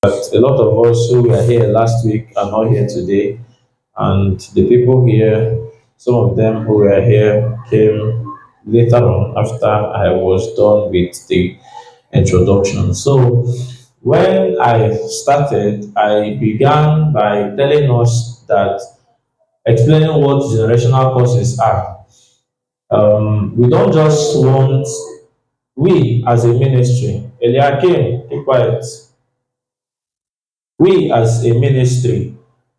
But a lot of us who were here last week are not here today, and the people here, some of them who were here came later on after I was done with the introduction. So, when I started, I began by telling us that explaining what generational causes are. We don't just want, we as a ministry, Eliakim, keep quiet. We as a ministry,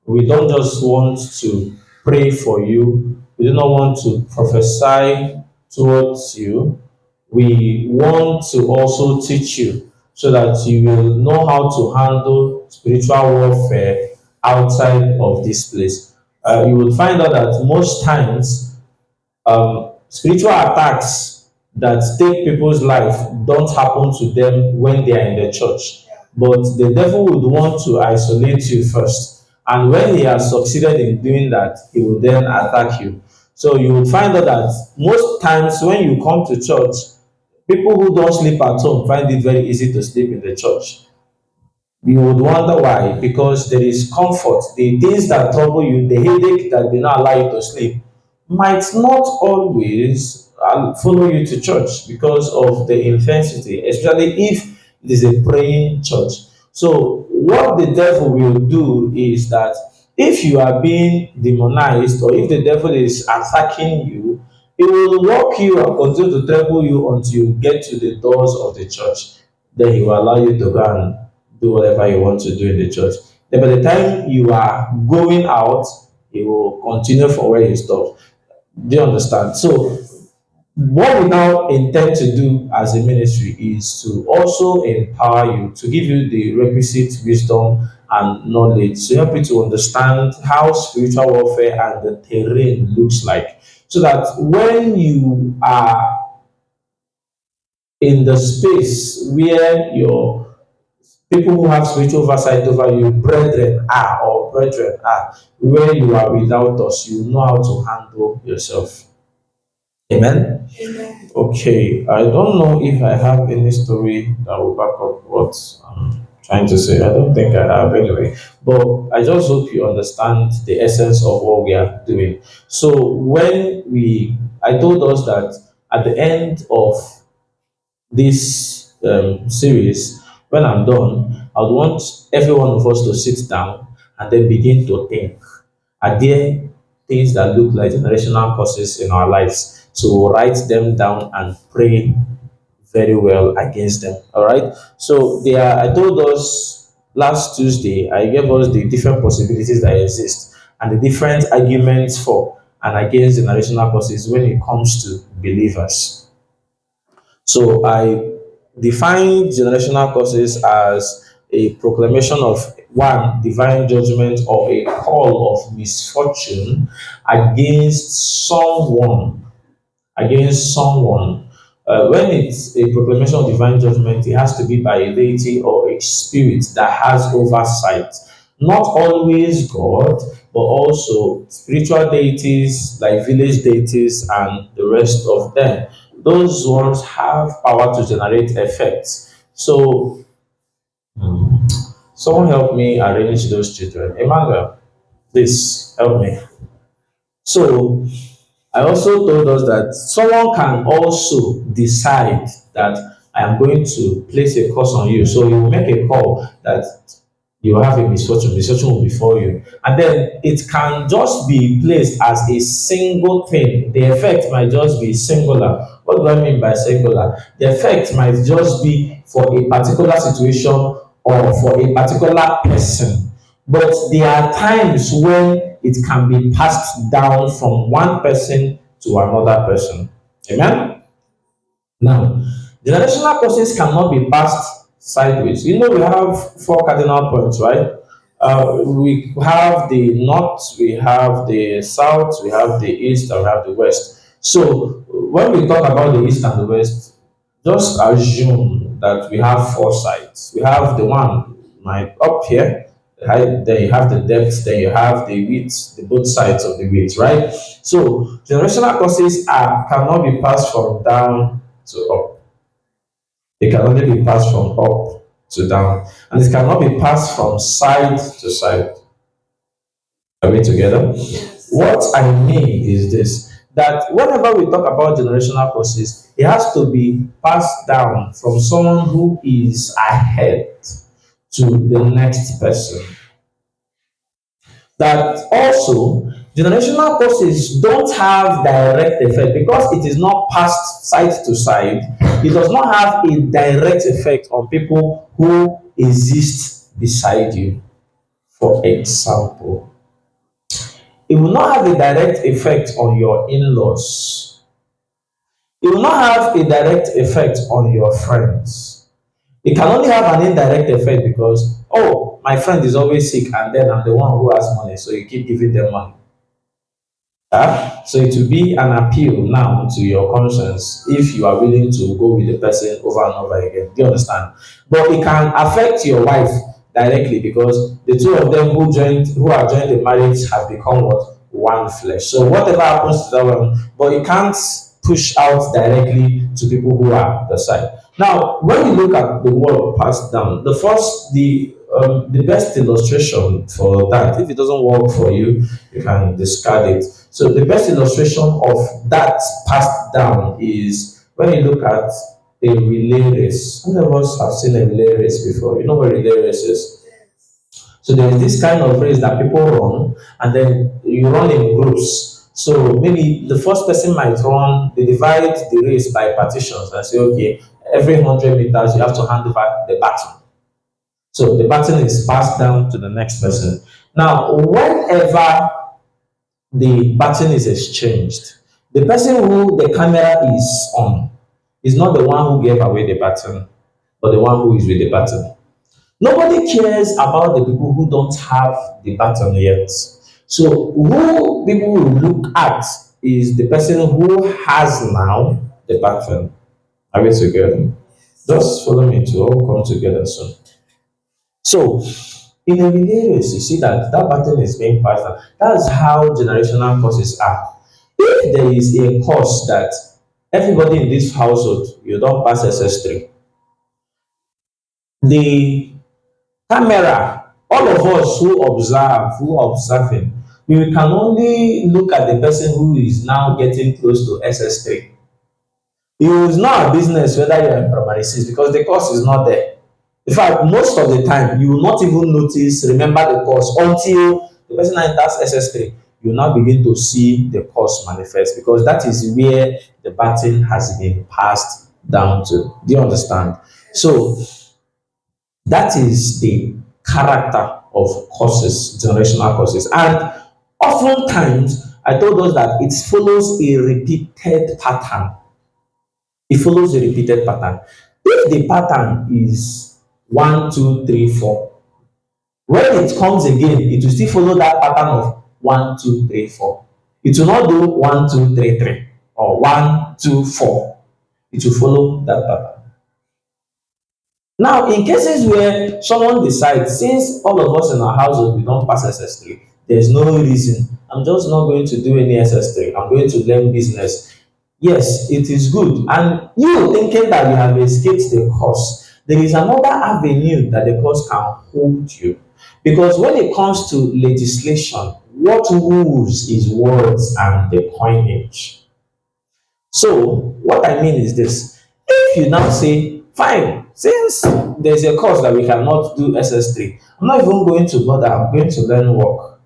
we don't just want to pray for you, we do not want to prophesy towards you. We want to also teach you so that you will know how to handle spiritual warfare outside of this place. You will find out that most times spiritual attacks that take people's life don't happen to them when they are in the church. But the devil would want to isolate you first. And when he has succeeded in doing that, he will then attack you. So you will find out that most times when you come to church, people who don't sleep at home find it very easy to sleep in the church. You would wonder why, because there is comfort. The things that trouble you, the headache that did not allow you to sleep, might not always follow you to church because of the intensity, especially if it is a praying church. So, what the devil will do is that if you are being demonized or if the devil is attacking you, he will walk you and continue to trouble you until you get to the doors of the church. Then he will allow you to go and do whatever you want to do in the church. Then by the time you are going out, he will continue from where you stopped. Do you understand? So what we now intend to do as a ministry is to also empower you, to give you the requisite wisdom and knowledge to help you to understand how spiritual warfare and the terrain looks like. So that when you are in the space where your people who have spiritual oversight over you, brethren are, or brethren are, where you are without us, you know how to handle yourself. Amen. Okay, I don't know if I have any story that will back up what I'm trying to say. I don't think I have anyway. But I just hope you understand the essence of what we are doing. So I told us that at the end of this series, when I'm done, I would want every one of us to sit down and then begin to think. Are there things that look like generational causes in our lives? So write them down and pray very well against them. All right. So I told us last Tuesday, I gave us the different possibilities that exist and the different arguments for and against generational causes when it comes to believers. So I define generational causes as a proclamation of one divine judgment or a call of misfortune against someone. Against someone. When it's a proclamation of divine judgment, it has to be by a deity or a spirit that has oversight. Not always God, but also spiritual deities like village deities and the rest of them. Those ones have power to generate effects. So, someone help me arrange those children. Emmanuel, please help me. So, I also told us that someone can also decide that I am going to place a curse on you. So you make a call that you have a misfortune, misfortune will befall you. And then it can just be placed as a single thing. The effect might just be singular. What do I mean by singular? The effect might just be for a particular situation or for a particular person. But there are times when it can be passed down from one person to another person. Amen? Now, generational curses cannot be passed sideways. You know, we have four cardinal points, right? We have the north, we have the south, we have the east, and we have the west. So, when we talk about the east and the west, just assume that we have four sides. We have the one my up here, right? Then you have the depth, then you have the width, the both sides of the width, right? So generational curses cannot be passed from down to up. They can only be passed from up to down, and it cannot be passed from side to side. Are we together? What I mean is this, that whenever we talk about generational curses, it has to be passed down from someone who is ahead to the next person. That also generational curses don't have direct effect because it is not passed side to side. It does not have a direct effect on people who exist beside you. For example, it will not have a direct effect on your in-laws. It will not have a direct effect on your friends. It can only have an indirect effect because, oh, my friend is always sick, and then I'm the one who has money, so you keep giving them money. So it will be an appeal now to your conscience if you are willing to go with the person over and over again. Do you understand? But it can affect your wife directly because the two of them who are joined the marriage have become what? One flesh. So whatever happens to that one, but it can't push out directly to people who are the side. Now, when you look at the word passed down, the best illustration for that, if it doesn't work for you, you can discard it. So the best illustration of that passed down is when you look at a relay race. How many of us have seen a relay race before? You know what relay race is? So there is this kind of race that people run, and then you run in groups. So maybe the first person might run, they divide the race by partitions and say, okay, every 100 meters you have to hand over the baton. So the baton is passed down to the next person. Now, whenever the baton is exchanged, the person who the camera is on is not the one who gave away the baton, but the one who is with the baton. Nobody cares about the people who don't have the baton yet. So who people will look at is the person who has now the baton. Are we together? Just follow me to all come together soon. So in a relay race, you see that that baton is being passed down. That's how generational curses are. If there is a curse that everybody in this household, you don't pass SS3, the camera, all of us who are observing, we can only look at the person who is now getting close to SS3. It is not a business whether you are in primary six because the course is not there. In fact, most of the time, you will not even notice, remember the course until the person enters SS3. You will now begin to see the course manifest because that is where the baton has been passed down to. Do you understand? So that is the character of courses, generational courses. And oftentimes, I told us that it follows a repeated pattern. It follows a repeated pattern. If the pattern is 1, 2, 3, 4, when it comes again, it will still follow that pattern of 1, 2, 3, 4. It will not do 1, 2, 3, 3 or 1, 2, 4. It will follow that pattern. Now, in cases where someone decides, since all of us in our household we don't pass SS3, there's no reason. I'm just not going to do any SS3. I'm going to learn business. Yes, it is good. And you thinking that you have escaped the course, there is another avenue that the course can hold you. Because when it comes to legislation, what rules is words and the coinage. So, what I mean is this: if you now say, fine, since there's a course that we cannot do SS3, I'm not even going to bother, I'm going to learn work.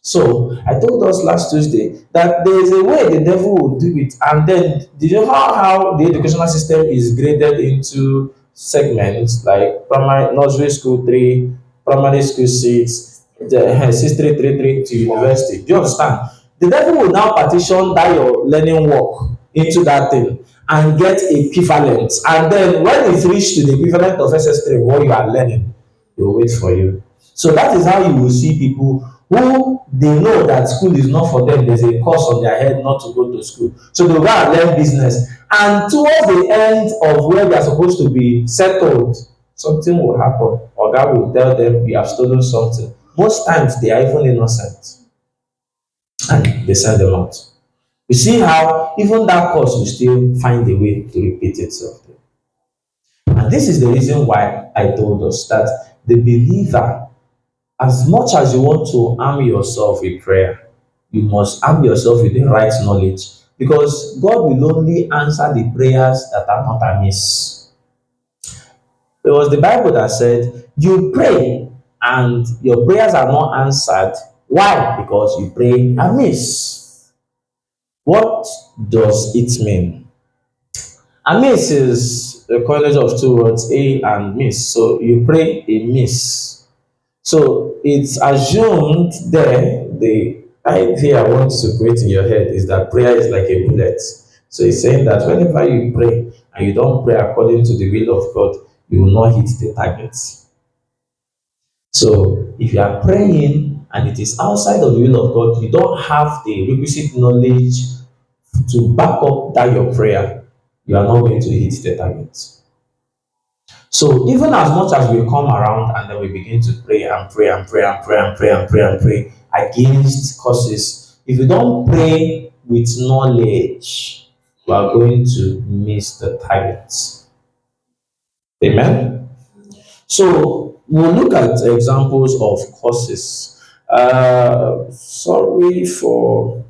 So, I told us last Tuesday that there is a way the devil will do it, and then did you know how the educational system is graded into segments like primary, nursery school 3, primary school 6, the 6333 to university? Do you understand? The devil will now partition that your learning work into that thing and get equivalent. And then when it's reached to the equivalent of SS3, what you are learning, they will wait for you. So that is how you will see people who they know that school is not for them. There's a course on their head not to go to school. So they'll go and learn business. And towards the end of where they are supposed to be settled, something will happen. Or God will tell them, you have stolen something. Most times they are even innocent. And they send them out. You see how even that course will still find a way to repeat itself. And this is the reason why I told us that the believer, as much as you want to arm yourself with prayer, you must arm yourself with the right knowledge, because God will only answer the prayers that are not amiss. It was the Bible that said, you pray and your prayers are not answered. Why? Because you pray amiss. What does it mean? Amiss is a coinage of two words, a and miss. So you pray a miss. So it's assumed there, the idea I want to create in your head is that prayer is like a bullet. So it's saying that whenever you pray and you don't pray according to the will of God, you will not hit the target. So if you are praying and it is outside of the will of God, you don't have the requisite knowledge to back up that your prayer, you are not going to hit the target. So even as much as we come around and then we begin to pray and pray and pray and pray and pray and pray and pray against causes, if you don't pray with knowledge, you are going to miss the target. Amen. So we'll look at examples of causes. Sorry for.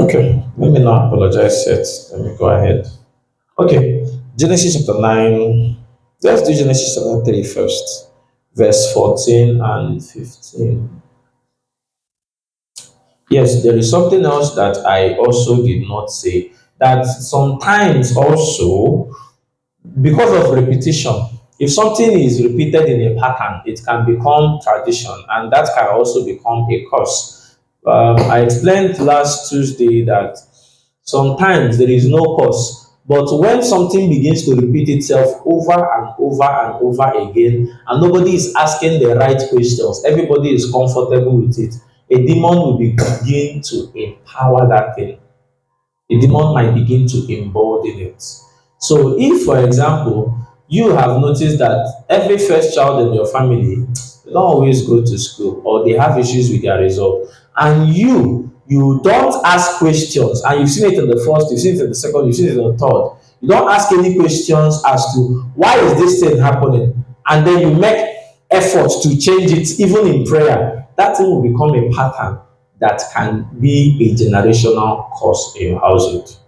Okay, let me not apologize yet. Let me go ahead. Okay, Genesis chapter 9. Let's do Genesis chapter 3 first, verse 14 and 15. Yes, there is something else that I also did not say. That sometimes also, because of repetition, if something is repeated in a pattern, it can become tradition, and that can also become a curse. I explained last Tuesday that sometimes there is no cause, but when something begins to repeat itself over and over and over again, and nobody is asking the right questions, everybody is comfortable with it, a demon will begin to empower that thing. A demon might begin to embolden it. So, if, for example, you have noticed that every first child in your family they don't always go to school or they have issues with their result, and you don't ask questions, and you've seen it in the first, you've seen it in the second, you've seen it in the third, you don't ask any questions as to why is this thing happening, and then you make efforts to change it even in prayer, that thing will become a pattern that can be a generational curse in your household.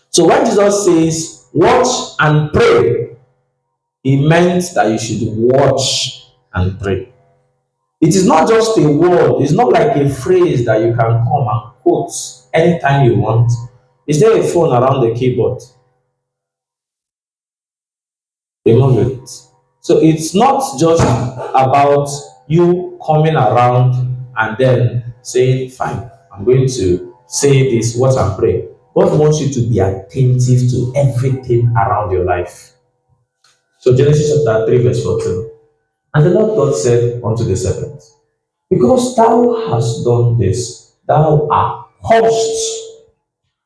So when Jesus says, watch and pray, he meant that you should watch and pray. It is not just a word, it's not like a phrase that you can come and quote anytime you want. Is there a phone around the keyboard? Remove it. So it's not just about you coming around and then saying, fine, I'm going to say this, what I'm praying. God wants you to be attentive to everything around your life. So Genesis chapter 3, verse 14. And the Lord God said unto the serpent, because thou hast done this, thou art cursed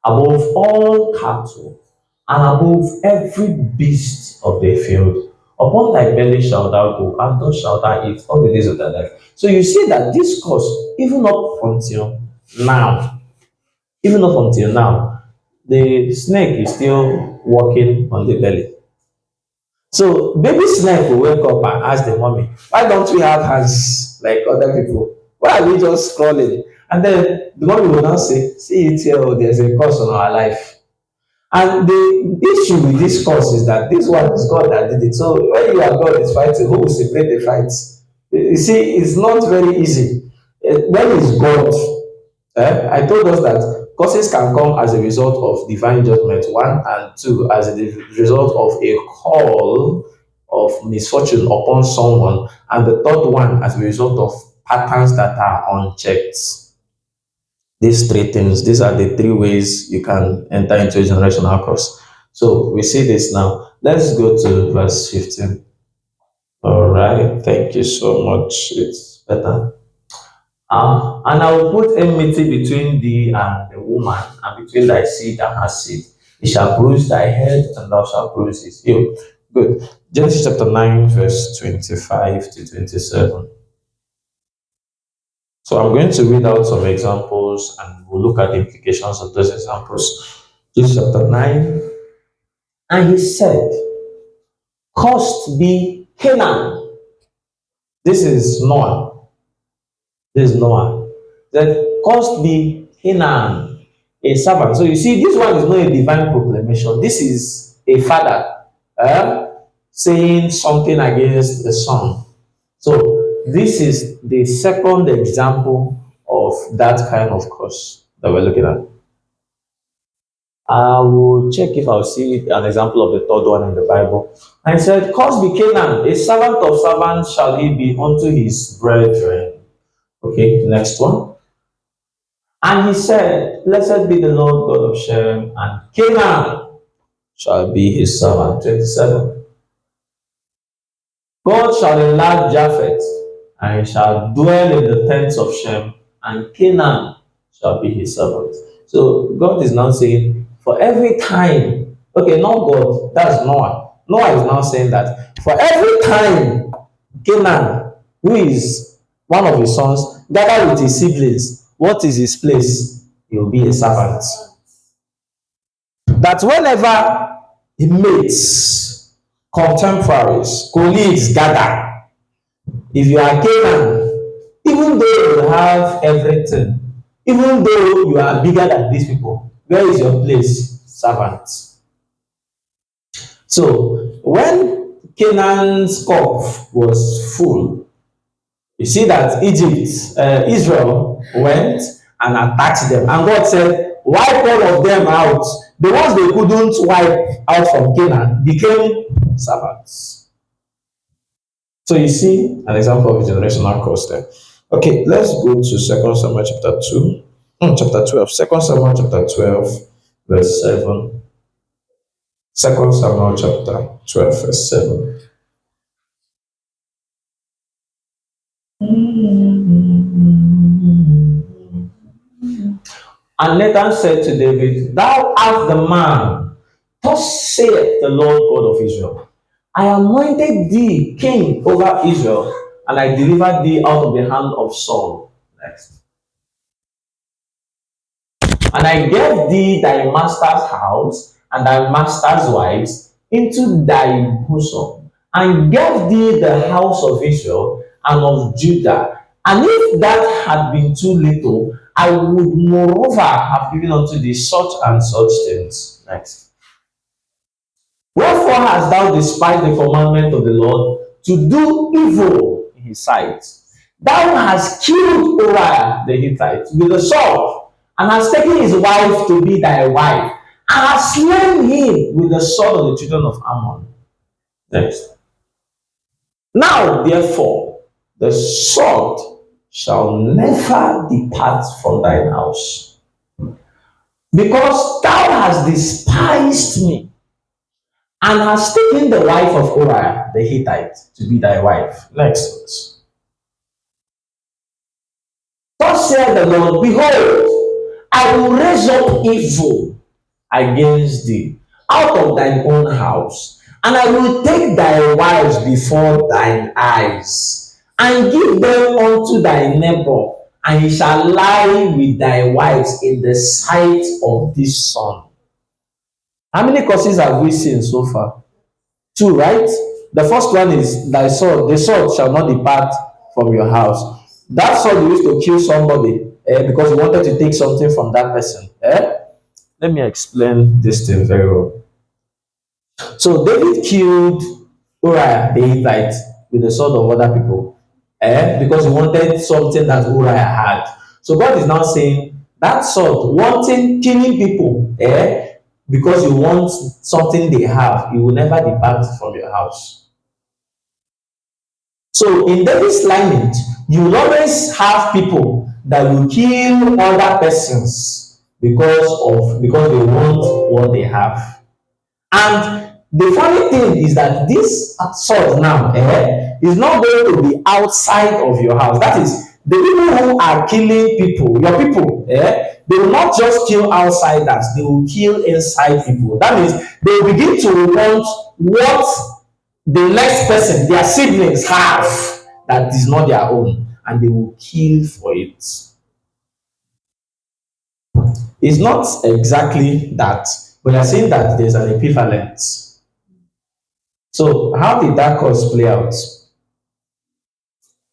above all cattle, and above every beast of the field. Upon thy belly shalt thou go, and thus shalt thou eat all the days of thy life. So you see that this curse, even up until now, even up until now, the snake is still walking on the belly. So baby snake will wake up and ask the mommy, why don't we have hands like other people? Why are we just crawling? And then the mommy will now say, see it here, oh, there's a curse on our life. And the issue with this course is that this one is God that did it. So when you and God is fighting, who will separate the fights? You see, it's not very easy. When is God? I told us that causes can come as a result of divine judgment, one, and two, as a result of a call of misfortune upon someone, and the third one as a result of patterns that are unchecked. These three things, these are the three ways you can enter into a generational curse. So we see this now. Let's go to verse 15. All right, thank you so much. It's better. And I will put enmity between thee and the woman, and between thy seed and her seed. It shall bruise thy head, and thou shalt bruise his heel. Good. Genesis chapter 9, verse 25 to 27. So I'm going to read out some examples and we'll look at the implications of those examples. Genesis chapter 9, And he said, Cursed be Canaan. This is Noah. This is Noah. That cursed be Canaan, a servant. So you see, this one is not a divine proclamation. This is a father uh, saying something against the son. So this is the second example of that kind of curse that we're looking at. I will check if I'll see an example of the third one in the Bible. And it said, Cursed be Canaan, a servant of servants shall he be unto his brethren. Okay, next one. And he said, Blessed be the Lord God of Shem, and Canaan shall be his servant. 27. God shall enlarge Japheth, and he shall dwell in the tents of Shem, and Canaan shall be his servant. So God is now saying, for every time, okay, not God, that's Noah. Noah is now saying that for every time Canaan, who is one of his sons, gather with his siblings, what is his place? He will be a servant. That whenever he mates, contemporaries, colleagues gather, if you are Canaan, even though you have everything, even though you are bigger than these people, where is your place? Servant. So when Canaan's cup was full, you see that Israel went and attacked them, and God said, wipe all of them out. The ones they couldn't wipe out from Canaan became servants. So you see an example of a generational curse there. Okay, let's go to Second Samuel chapter 2, chapter 12. Second Samuel chapter 12, verse 7. Second Samuel chapter 12, verse 7. And Nathan said to David, Thou art the man, thus saith the Lord God of Israel. I anointed thee king over Israel, and I delivered thee out of the hand of Saul. Next. And I gave thee thy master's house and thy master's wives into thy bosom, and gave thee the house of Israel and of Judah. And if that had been too little, I would moreover have given unto thee such and such things. Next. Wherefore hast thou despised the commandment of the Lord to do evil in his sight? Thou hast killed Uriah the Hittite with the sword, and hast taken his wife to be thy wife, and hast slain him with the sword of the children of Ammon. Next. Now, therefore, the sword shall never depart from thine house, because thou hast despised me, and hast taken the wife of Uriah the Hittite to be thy wife. Next verse. Thus saith the Lord, Behold, I will raise up evil against thee out of thine own house, and I will take thy wives before thine eyes, and give them unto thy neighbor, and he shall lie with thy wives in the sight of this son. How many curses have we seen so far? Two, right? The first one is thy sword. The sword shall not depart from your house. That sword used to kill somebody because you wanted to take something from that person. Let me explain this thing very well. So David killed Uriah the Hittite with the sword of other people because he wanted something that Uriah had. So God is now saying that sword, wanting killing people because you want something they have, it will never depart from your house. So in David's lineage, you will always have people that will kill other persons because they want what they have. And the funny thing is that this sword now is not going to be outside of your house. That is, the people who are killing people, your people, they will not just kill outsiders, they will kill inside people. That means they will begin to want what the next person, their siblings, have that is not their own, and they will kill for it. It's not exactly that But you're saying that there's an equivalent. So how did that cause play out?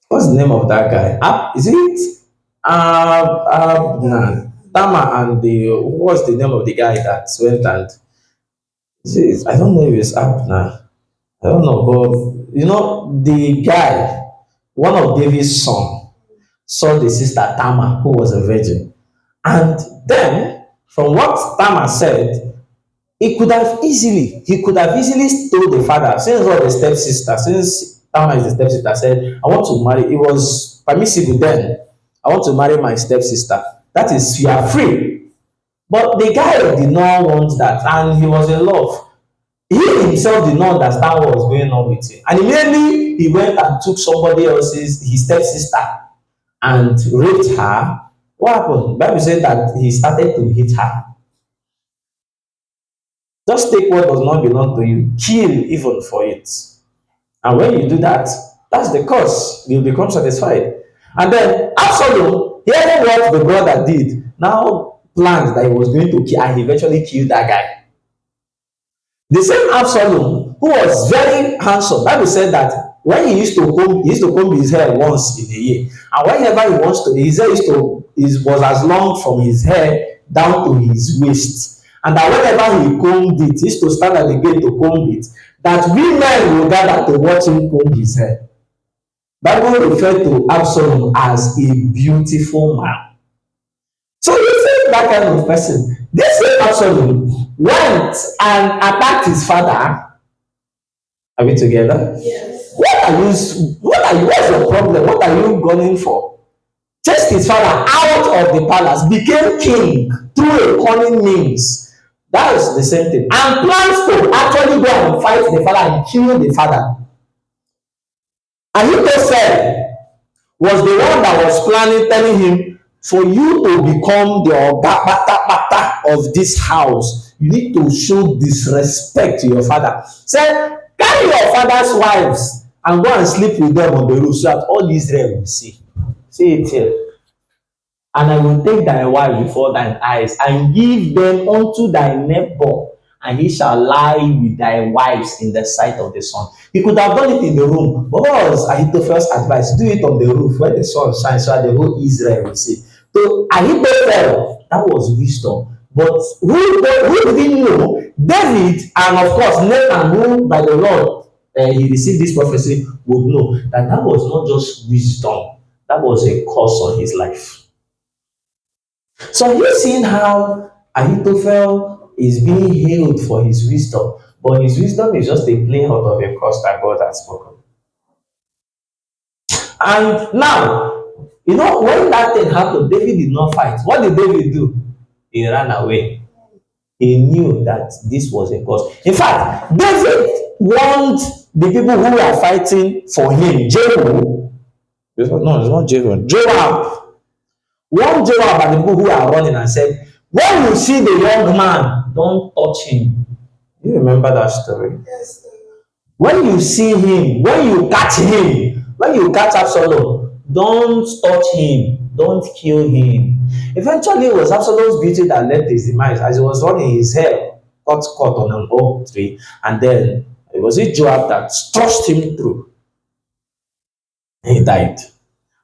What's the name of that guy? Is it nah, Tama and the what's the name of the guy that went and I don't know if it's Abner. I don't know, but the guy, one of David's son, saw the sister Tama, who was a virgin. And then, from what Tama said, he could have easily told the father, since all the stepsister, since Tama is the stepsister, said, I want to marry, it was permissible then. I want to marry my stepsister. That is, you are free. But the guy did not want that, and he was in love. He himself did not understand what was going on with him. And immediately he went and took somebody else's, his stepsister, and raped her. What happened? Bible said that he started to hit her. Just take what does not belong to you, kill even for it. And when you do that, that's the cause. You'll become satisfied. And then Absalom, hearing what the brother did, now planned that he was going to kill, and he eventually killed that guy. The same Absalom, who was very handsome, Bible said that when he used to comb his hair once in a year, and whenever he wants to, his hair was as long from his hair down to his waist, and that whenever he combed it, he used to stand at the gate to comb it, that women will gather to watch him comb his hair. Bible referred to Absalom as a beautiful man. So you see that kind of person. This same Absalom went and attacked his father. Are we together? Yes. What's your problem? What are you gunning for? Chased his father out of the palace, became king through a cunning means. That is the same thing. And plans to actually go and fight the father and kill the father. Ahithophel was the one that was planning, telling him, for you to become the oga bata of this house, you need to show disrespect to your father. Say, carry your father's wives and go and sleep with them on the roof so that all Israel will see. See it here. And I will take thy wife before thine eyes and give them unto thy neighbor, and he shall lie with thy wives in the sight of the sun. He could have done it in the room, but what was Ahithophel's advice? Do it on the roof where the sun shines so that the whole Israel will see. So Ahithophel, that was wisdom. But who didn't know? David, and of course Nathan, who by the Lord he received this prophecy, would know that that was not just wisdom, that was a curse on his life. So you're seeing how Ahithophel is being hailed for his wisdom, but his wisdom is just a play out of a curse that God has spoken. And now, when that thing happened, David did not fight. What did David do? He ran away. He knew that this was a cause. In fact, David warned the people who were fighting for him, Jehu. No, it's not Jehu. Joab. Warned Joab and the people who are running and said, when you see the young man, don't touch him. You remember that story? Yes. When you see him, when you catch Absalom, don't touch him, don't kill him. Eventually, it was Absalom's beauty that led to his demise, as he was running, his hair got caught on an oak tree, and then it was Joab that thrust him through. He died.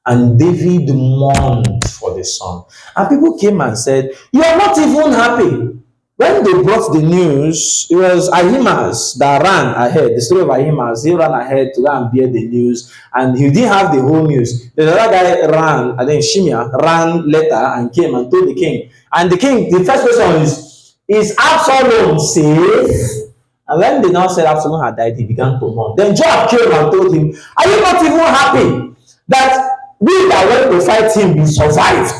And David mourned for the son. And people came and said, you are not even happy. When they brought the news, it was Ahimaaz that ran ahead. The story of Ahimaaz, he ran ahead to go and bear the news, and he didn't have the whole news. The other guy ran, and then Shimea ran later and came and told the king. And the king, the first question is Absalom safe? And when they now said Absalom had died, he began to mourn. Then Joab came and told him, are you not even happy that we that went to fight him, we survived?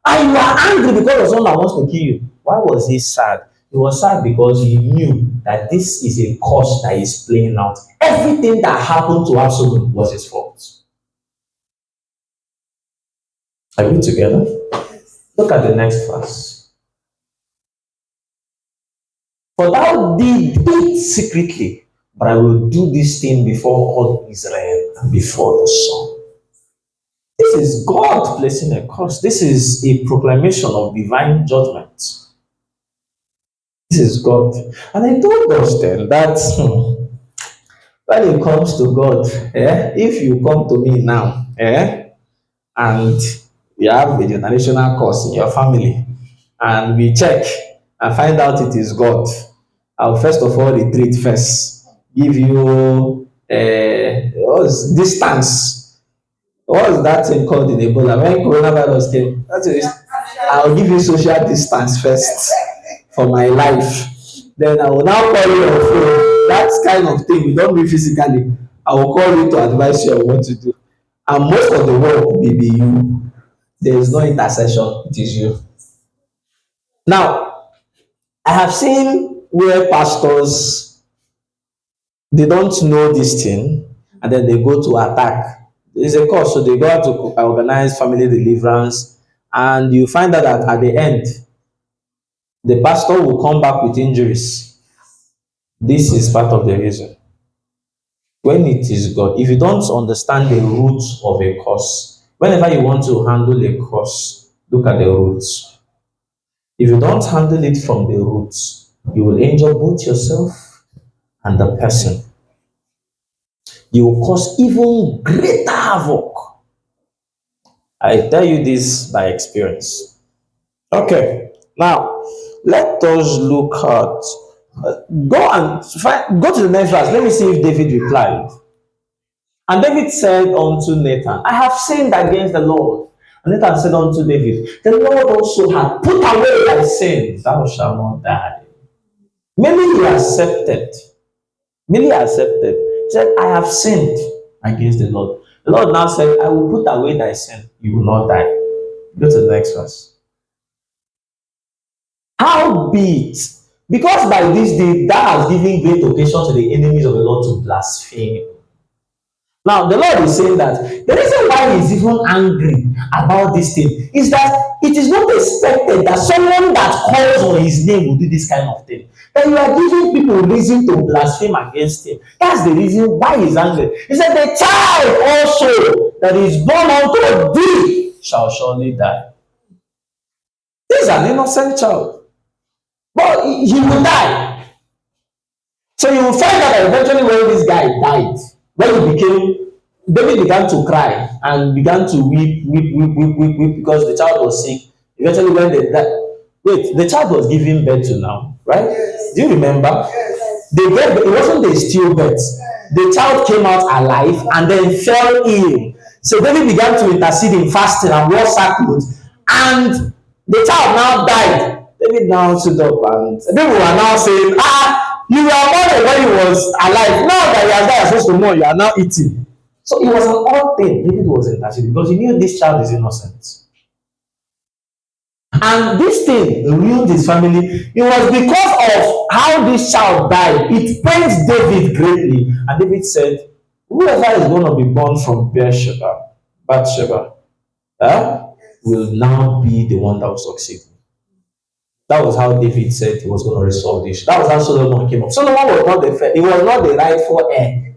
And you are angry because of someone that wants to kill you. Why was he sad? He was sad because he knew that this is a curse that is playing out. Everything that happened to Absalom was his fault. Are we together? Look at the next verse. For thou did it secretly, but I will do this thing before all Israel and before the sun. This is God placing a curse. This is a proclamation of divine judgment. is God. And I told us then that when it comes to God, if you come to me now, and you have a generational curse in your family, and we check and find out it is God, I'll first of all retreat first, give you what's distance. What's that thing called in Ebola? When coronavirus came, that is, I'll give you social distance first for my life. Then I will now call you on phone. That kind of thing we don't do physically. I will call you to advise you on what to do. And most of the work will be you. There is no intercession, it is you. Now, I have seen where pastors they don't know this thing and then they go to attack. It's a course, so they go out to organize family deliverance, and you find out that at the end, the pastor will come back with injuries. This is part of the reason. When it is God, if you don't understand the roots of a cause, whenever you want to handle a cause, look at the roots. If you don't handle it from the roots, you will injure both yourself and the person. You will cause even greater havoc. I tell you this by experience. Okay, now let us look at go to the next verse. Let me see if David replied. And David said unto Nathan, I have sinned against the Lord. And Nathan said unto David, the Lord also hath put away thy sin, thou shalt not die. Mainly he accepted. Mainly accepted. He said, I have sinned against the Lord. The Lord now said, I will put away thy sin. You will not die. Go to the next verse. Howbeit, because by this day thou hast given great occasion to the enemies of the Lord to blaspheme. Now, the Lord is saying that the reason why He is even angry about this thing is that it is not expected that someone that calls on His name will do this kind of thing. That you are giving people reason to blaspheme against Him. That's the reason why He is angry. He said, the child also that is born unto thee shall surely die. This is an innocent child, but he will die. So you will find out that eventually when this guy died, when he became, David began to cry and began to weep because the child was sick. Eventually when they died, wait, the child was giving birth to now, right? Yes. Do you remember? Yes. They gave, it wasn't a stillbirth. The child came out alive and then fell ill. So David began to intercede in fasting and wore sackcloth, and the child now died. David now stood up and people were now saying, you were mourning when he was alive. Now that he has died, you're supposed to mourn, you are now eating. So it was an odd thing. David was interceding because he knew this child is innocent. And this thing ruined his family. It was because of how this child died. It pains David greatly. And David said, whoever is going to be born from Bathsheba, will now be the one that will succeed. That was how David said he was going to resolve this. That was how Solomon came up. Solomon was not he was not the rightful heir.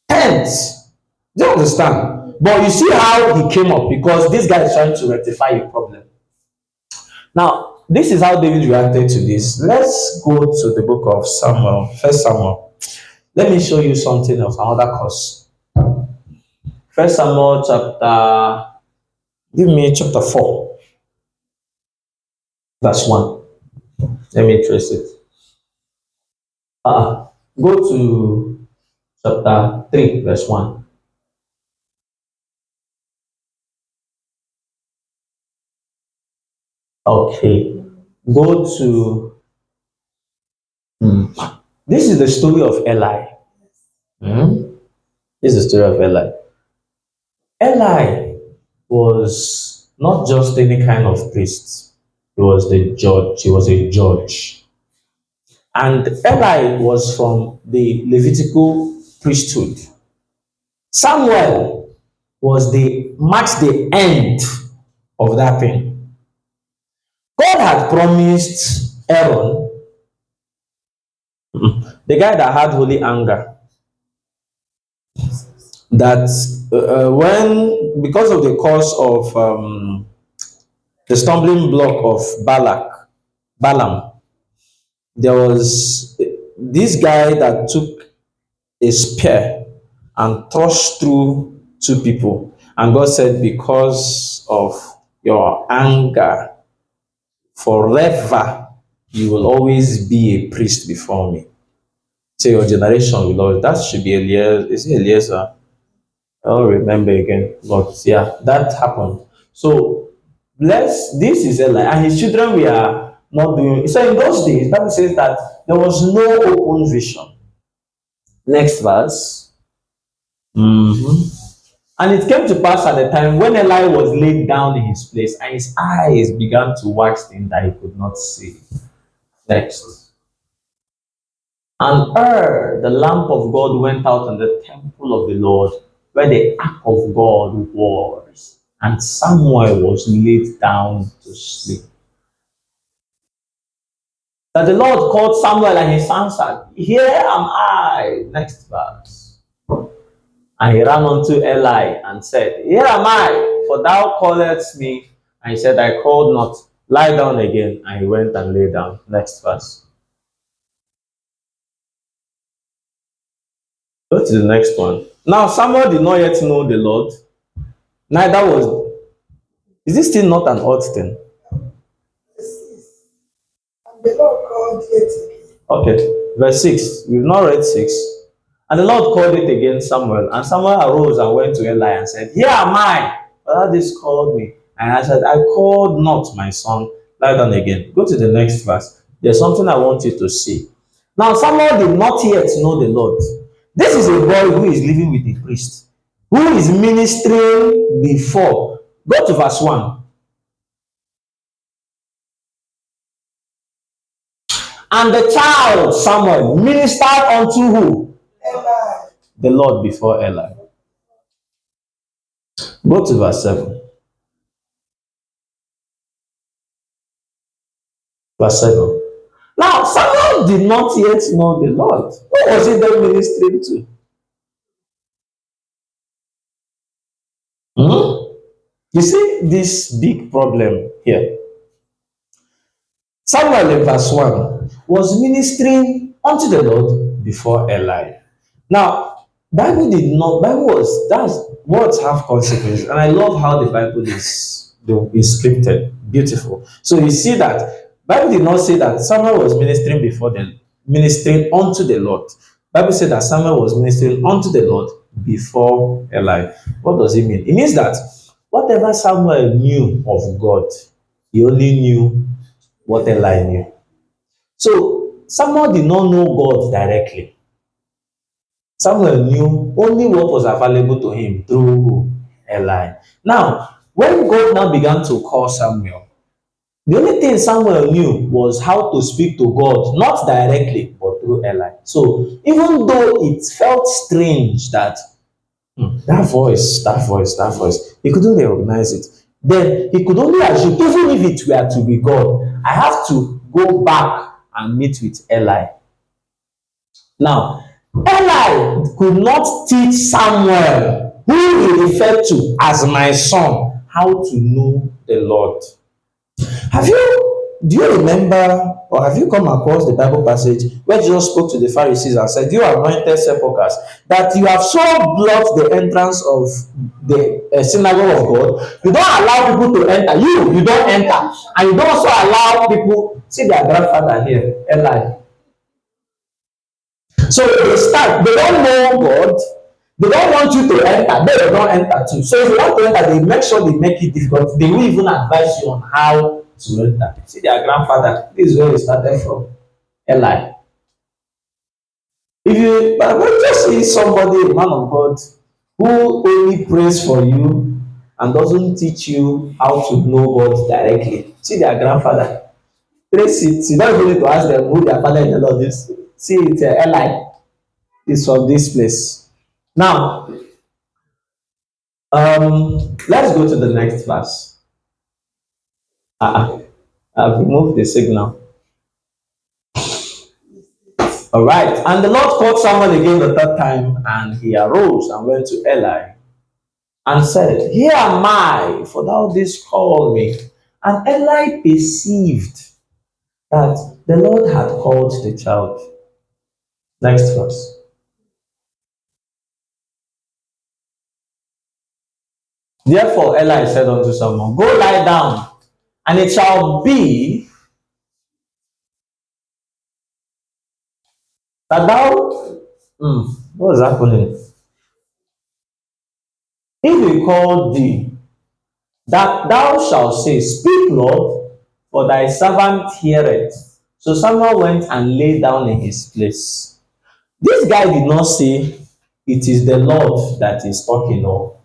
Hence, do you understand? But you see how he came up because this guy is trying to rectify a problem. Now, this is how David reacted to this. Let's go to the book of Samuel, First Samuel. Let me show you something else, another cause. First Samuel give me chapter 4, verse 1. Let me trace it. Go to chapter 3, verse 1. Okay. Go to this is the story of Eli. This is the story of Eli. Eli was not just any kind of priest. He was the judge. He was a judge. And Eli was from the Levitical priesthood. Samuel marked the end of that thing. God had promised Aaron, the guy that had holy anger, that when, because of the cause of the stumbling block of Balak, Balaam. There was this guy that took a spear and thrust through two people. And God said, because of your anger, forever you will always be a priest before me. Say your generation will always. That should be Eliezer. Is it Eliezer? I don't remember again. But yeah, that happened. So this is Eli, and his children were not doing. So in those days, Bible says that there was no open vision. Next verse. Mhm. And it came to pass at the time when Eli was laid down in his place, and his eyes began to wax dim that he could not see. Next. And the lamp of God, went out in the temple of the Lord, where the ark of God was, and Samuel was laid down to sleep. That the Lord called Samuel, and he answered, Here am I. Next verse. And he ran unto Eli and said, Here am I, for thou calledst me. And he said, I called not. Lie down again. And he went and lay down. Next verse. Go to the next one. Now Samuel did not yet know the Lord, neither was. Is this still not an odd thing? And the Lord called it. Okay, verse 6. We've not read 6. And the Lord called it again Samuel. And Samuel arose and went to Eli and said, Here am I. Father, this called me. And I said, I called not, my son. Lie down again. Go to the next verse. There's something I want you to see. Now Samuel did not yet know the Lord. This is a boy who is living with a priest, who is ministering before. Go to verse 1. And the child Samuel ministered unto who? Eli. The Lord before Eli. Go to verse 7. Verse 7. Now Samuel did not yet know the Lord. Who was he then ministering to? You see this big problem here. Samuel in verse 1 was ministering unto the Lord before Eli. Now, Bible was, that's words have consequences. And I love how the Bible is scripted. Beautiful. So you see that Bible did not say that Samuel was ministering before them, ministering unto the Lord. Bible said that Samuel was ministering unto the Lord before Eli. What does it mean? It means that whatever Samuel knew of God, he only knew what Eli knew. So Samuel did not know God directly. Samuel knew only what was available to him through Eli. Now, when God now began to call Samuel, the only thing Samuel knew was how to speak to God, not directly, but through Eli. So even though it felt strange that that voice, he couldn't recognize it. Then he could only assume, even if it were to be God, I have to go back and meet with Eli. Now, Eli could not teach Samuel, who he referred to as my son, how to know the Lord. Do you remember, or have you come across the Bible passage where Jesus spoke to the Pharisees and said, You anointed sepulchres, that you have so blocked the entrance of the synagogue of God, you don't allow people to enter. You don't enter. And you don't also allow people, see their grandfather here, Eli. So they don't know God, they don't want you to enter, they don't enter too. So if you want to enter, they make sure they make it difficult. They will even advise you on how to enter. See their grandfather, this is where he started from, Eli. If you but when you just see somebody, a man of God, who only prays for you and doesn't teach you how to know God directly, see their grandfather. Trace it. You don't even need to ask them who their father in the Lord is. See it, Eli is from this place. Now, let's go to the next verse. I've removed the signal. All right. And the Lord called Samuel again the third time, and he arose and went to Eli and said, Here am I, for thou didst call me. And Eli perceived that the Lord had called the child. Next verse. Therefore Eli said unto Samuel, go lie down, and it shall be that thou, what is happening? If he call thee, that thou shalt say, speak, Lord, for thy servant heareth. So Samuel went and lay down in his place. This guy did not say, it is the Lord that is talking. No.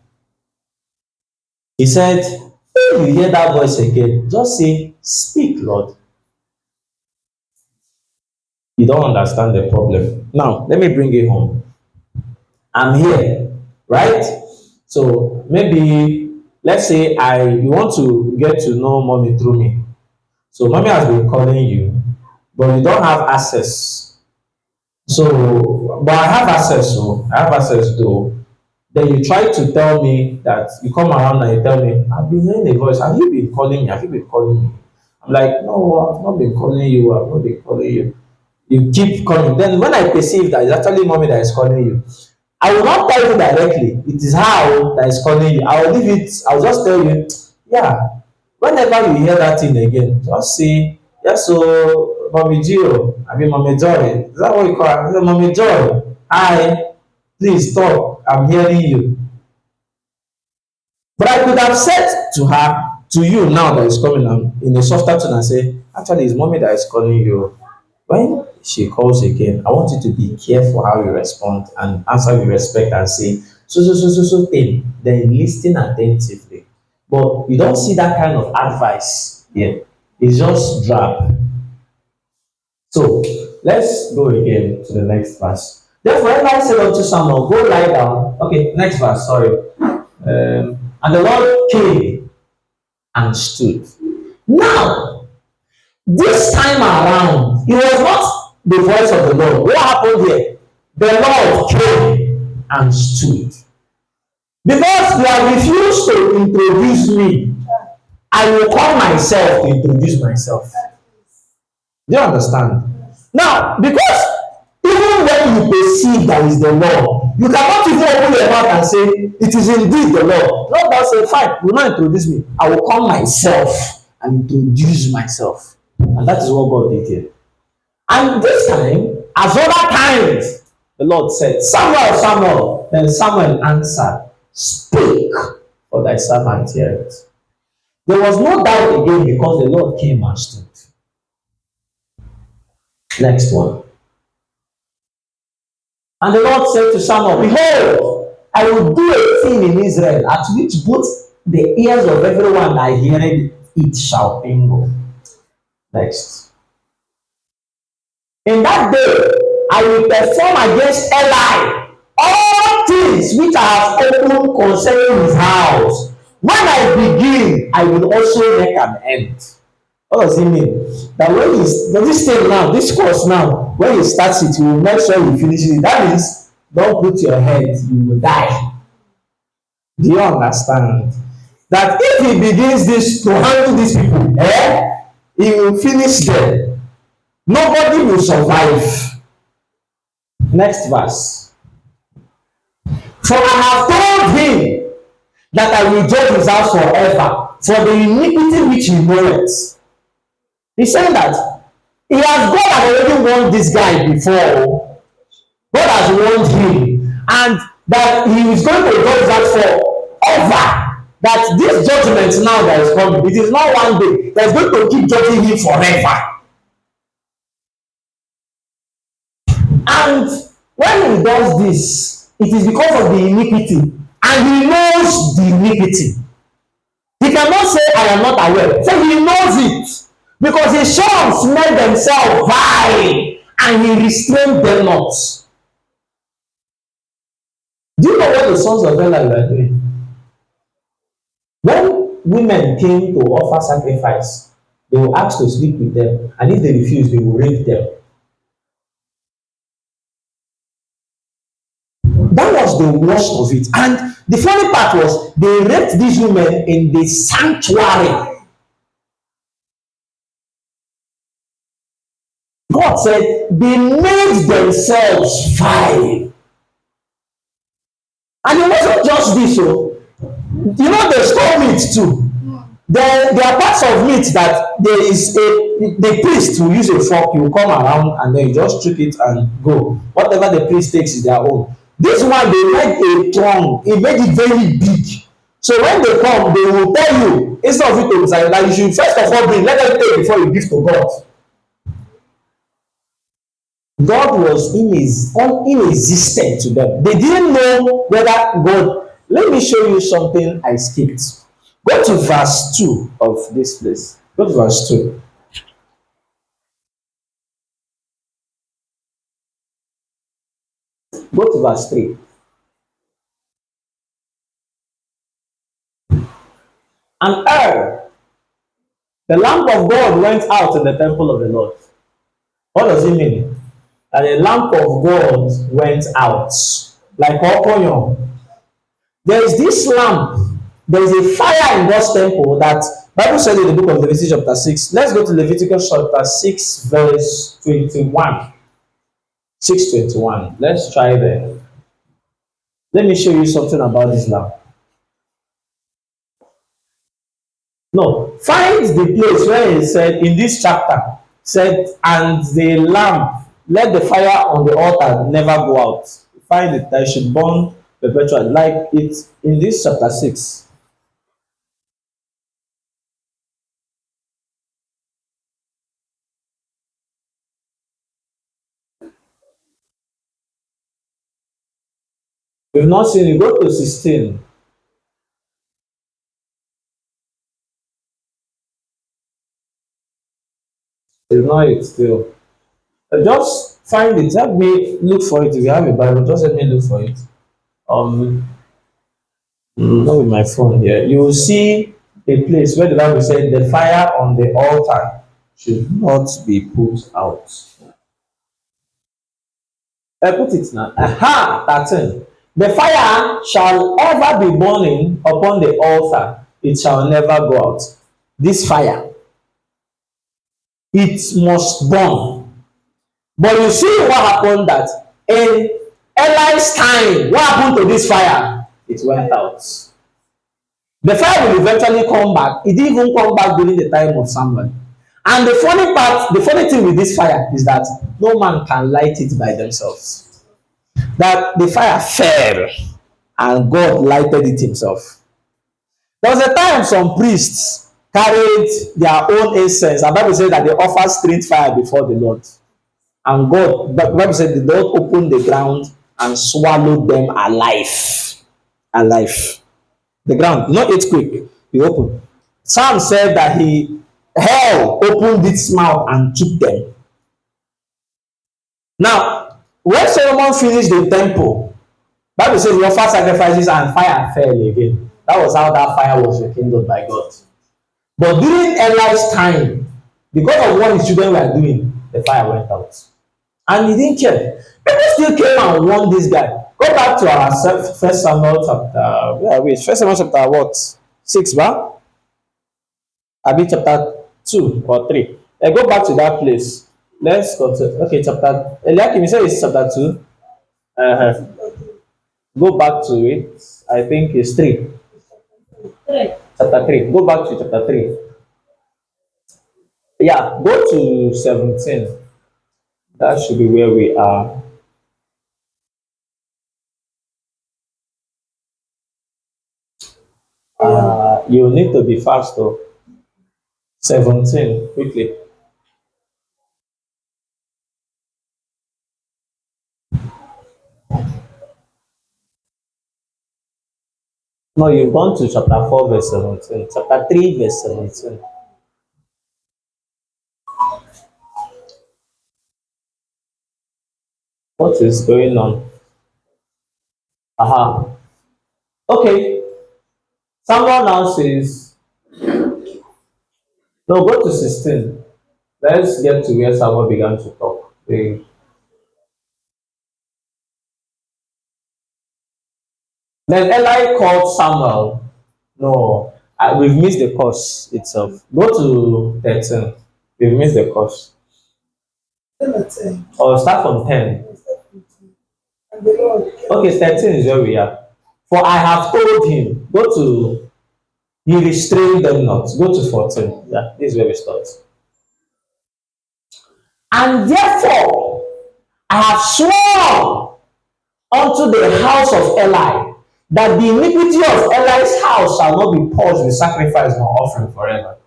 He said, if you hear that voice again, just say, speak, Lord. You don't understand the problem. Now, let me bring it home. I'm here, right? So maybe, let's say you want to get to know mommy through me. So mommy has been calling you, but you don't have access. So, but I have access, so I have access though. Then you try to tell me that you come around and you tell me, I've been hearing a voice. Have you been calling me? Have you been calling me? I'm like, no, I've not been calling you. I've not been calling you. You keep calling. Then when I perceive that it's actually mommy that is calling you, I will not tell you directly. It is her that is calling you. I will leave it. I'll just tell you, yeah. Whenever you hear that thing again, just say, yes, so mommy Gio, I mean mommy Joy. Is that what you call her? Mommy Joy. Hi, please talk. I'm hearing you. But I could have said to her, to you now that is coming in a softer tone and say, actually, it's mommy that is calling you. When she calls again, I want you to be careful how you respond and answer with respect and say, so thing. Then listen attentively. But you don't see that kind of advice here. It's just drab. So let's go again to the next verse. Therefore, Eli said unto Samuel, go lie down. Okay, next verse, sorry. And the Lord came and stood. Now, this time around, it was not the voice of the Lord. What happened here? The Lord came and stood. Because you have refused to introduce me, I will call myself to introduce myself. Do you understand? Now, because even when you perceive that is the Lord, you cannot even open your mouth and say, it is indeed the Lord. Lord does say, fine, you will not introduce me. I will call myself and introduce myself. And that is what God did here. And this time, as other times, the Lord said, Samuel, Samuel. Then Samuel answered, speak, for thy servant heareth. There was no doubt again because the Lord came and stood. Next one. And the Lord said to Samuel, behold, I will do a thing in Israel at which both the ears of everyone that heareth it shall tingle. Next. In that day, I will perform against Eli all things which I have spoken concerning his house. When I begin, I will also make an end. What does it mean? That when this thing now, this course now, when he starts it, you will make sure you finish it. That means, don't put your head, you will die. Do you understand? That if he begins this to handle these people, he will finish them. Nobody will survive. Next verse. For I have told him that I will judge his house forever for the iniquity which he knoweth. He's saying that he has God had already warned this guy before. God has warned him, and that he is going to judge that forever. That this judgment now that is coming, it is not one day. That's going to keep judging him forever. And when he does this, it is because of the iniquity, and he knows the iniquity. He cannot say, I am not aware. So he knows it. Because his sons made themselves vile, and he restrained them not. Do you know what the sons of Eli were doing? When women came to offer sacrifice, they will ask to sleep with them, and if they refuse, they will rape them. That was the worst of it. And the funny part was, they raped these women in the sanctuary. God said they made themselves five. And it wasn't just this, so you know they store meat too. There are parts of meat that there is the priest will use a fork, you come around and then you just trick it and go. Whatever the priest takes is their own. This one they made a tongue, he made it very big. So when they come, they will tell you, instead of it to say that you should first of all bring, let them take before you give to God. God was inexistent to them. They didn't know whether God. Let me show you something I skipped. Go to verse 2 of this place. Go to verse 2. Go to verse 3. And the lamp of God went out in the temple of the Lord. What does it mean? And the lamp of God went out. Like Okoyon. There is this lamp. There is a fire in God's temple that Bible said in the book of Leviticus chapter 6. Let's go to Leviticus chapter 6 verse 21. 6:21. Let's try there. Let me show you something about this lamp. No, find the place where he said in this chapter, said, and the lamp, let the fire on the altar never go out. Find it, that should burn perpetually, like it's in this chapter 6. If you've not seen it, go to 16. If not, it's still. Just find it. Help me look for it. If you have a Bible, just help me look for it. Um, not with my phone here. You will see a place where the Bible said the fire on the altar should not be put out. I put it now. Aha, 13. The fire shall ever be burning upon the altar, it shall never go out. This fire, it must burn. But you see what happened that in Eli's time, what happened to this fire? It went out. The fire will eventually come back. It didn't even come back during the time of Samuel. And the funny thing with this fire is that no man can light it by themselves. That the fire fell and God lighted it himself. There was a time some priests carried their own incense. And the Bible said that they offered strange fire before the Lord. And God, the Bible said the Lord opened the ground and swallowed them alive. Alive. The ground, not earthquake, he opened. Psalm said that hell opened its mouth and took them. Now, when Solomon finished the temple, Bible says he offered sacrifices and fire fell again. That was how that fire was rekindled by God. But during Eli's time, because of what his children were doing, the fire went out. And he didn't care. People still came and warned this guy. Go back to our first Samuel chapter. First Samuel chapter what? 6, ba? Abi chapter 2 or 3. Go back to that place. Let's go to chapter. Eliakim, you say it's chapter 2. Uh-huh. Go back to it. I think it's 3. Chapter 3. Go back to chapter 3. Yeah, go to 17. That should be where we are. You need to be fast though. 17, quickly. No, you've gone to chapter 4, verse 17. Chapter 3, verse 17. What is going on? Aha. Okay. Someone now says, no, go to 16. Let's get to where someone began to talk. Then Eli called Samuel. No, we've missed the course itself. Go to 13. We've missed the course. Or start from 10. Okay, 13 is where we are. For I have told him, go to, he restrained them not. Go to 14. Yeah, this is where we start. And therefore, I have sworn unto the house of Eli that the iniquity of Eli's house shall not be purged with sacrifice nor offering forever.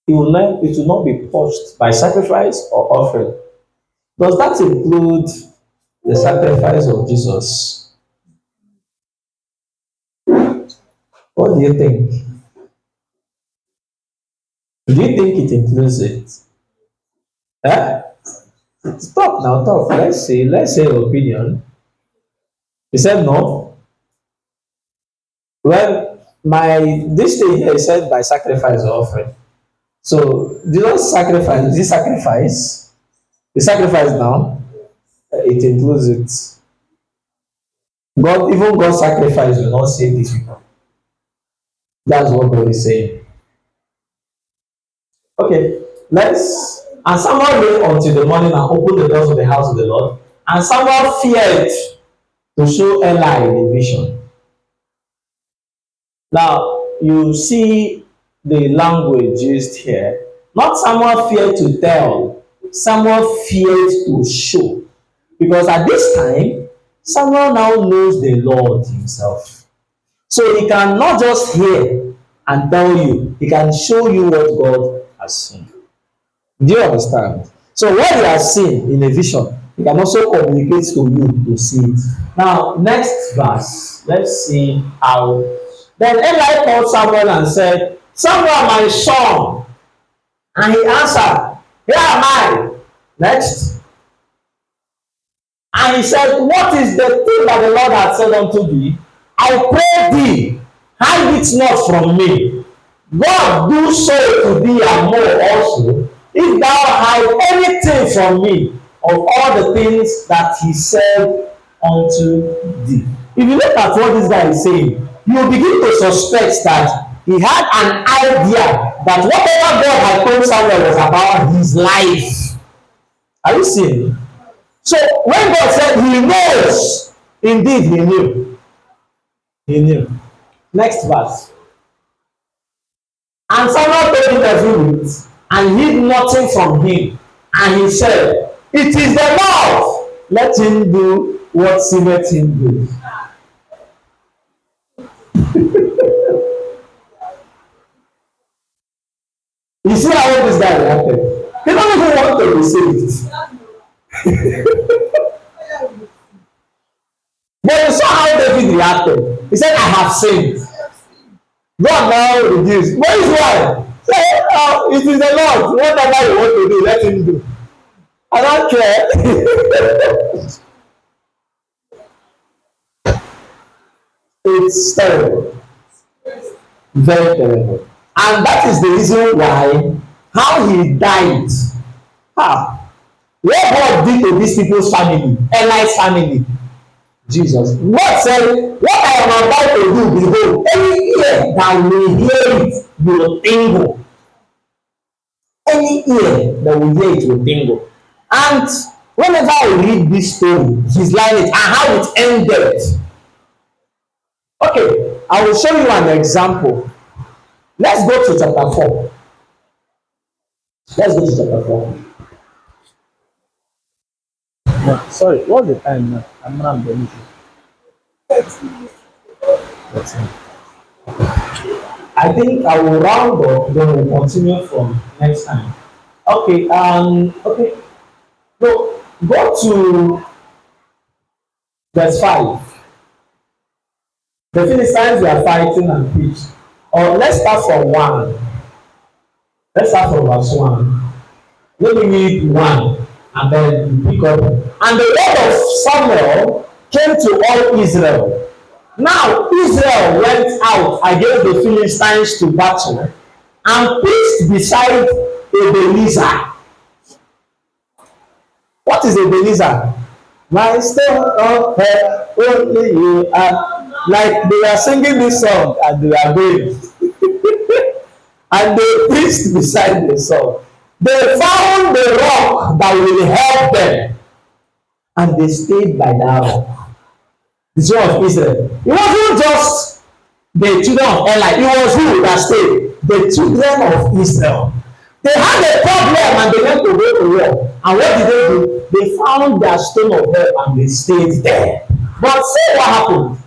It will not be purged by sacrifice or offering. Does that include the sacrifice of Jesus? What do you think? Do you think it includes it? Eh? Stop now, talk. Let's say your opinion. He said no. Well, my this thing here is said by sacrifice or offering. So Jesus sacrifice, is it sacrifice? The sacrifice now, it includes it. God, even God's sacrifice will not save these people. That's what God is saying. Okay, let's. And Samuel wait until the morning and opened the doors of the house of the Lord. And Samuel feared to show Eli the vision. Now, you see the language used here. Not Samuel feared to tell, Samuel feared to show. Because at this time, Samuel now knows the Lord himself. So he can not just hear and tell you, he can show you what God has seen. Do you understand? So what he has seen in a vision, he can also communicate to you to see it. Now, next verse, let's see how. Then Eli called Samuel and said, Samuel, my son. And he answered, here am I. Next. And he said, what is the thing that the Lord hath said unto thee? I pray thee, hide it not from me. God do so to thee and more also, if thou hide anything from me of all the things that he said unto thee. If you look at what this guy is saying, you will begin to suspect that he had an idea that whatever God had told Samuel was about his life. Are you seeing? So when God said he knows, indeed he knew. He knew. Next verse. And Samuel told him everything and hid nothing from him. And he said, it is the Lord. Let him do what seemeth him good. You see how this guy reacted? He don't even want to be saved. But you saw how David reacted. He said, I have sinned. God now reduced. What is why? Say, oh, it is the Lord. Whatever you want to do, let him do. I don't care. It's terrible. Very terrible. And that is the reason why how he died. Ah, what God did to these people's family, Eli's family. Jesus. God said, what I am about to do, behold, any ear that will hear it will tingle. Any ear that will hear it will tingle. And whenever I read this story, his lineage and how it ended. Okay, I will show you an example. Let's go to chapter 4. Let's go to chapter 4. No, sorry, what's the time now? I'm not going to. That's it. I think I will round up, then we'll continue from next time. Okay, okay. So go to verse 5. The Philistines were fighting and pitched. Or let's start from 1. Let's start from verse 1. Let me read 1 and then pick up. And the word of Samuel came to all Israel. Now Israel went out against the Philistines to battle and pitched beside Ebenezer. What is Ebenezer? My stone of head, only you are. Like they are singing this song and they are going. And they pitched beside the song. They found the rock that will help them, and they stayed by that rock. The children of Israel. It wasn't just the children of Eli, it was who that stayed? The children of Israel. They had a problem and they went to go to war. And what did they do? They found their stone of help and they stayed there. But see what happened.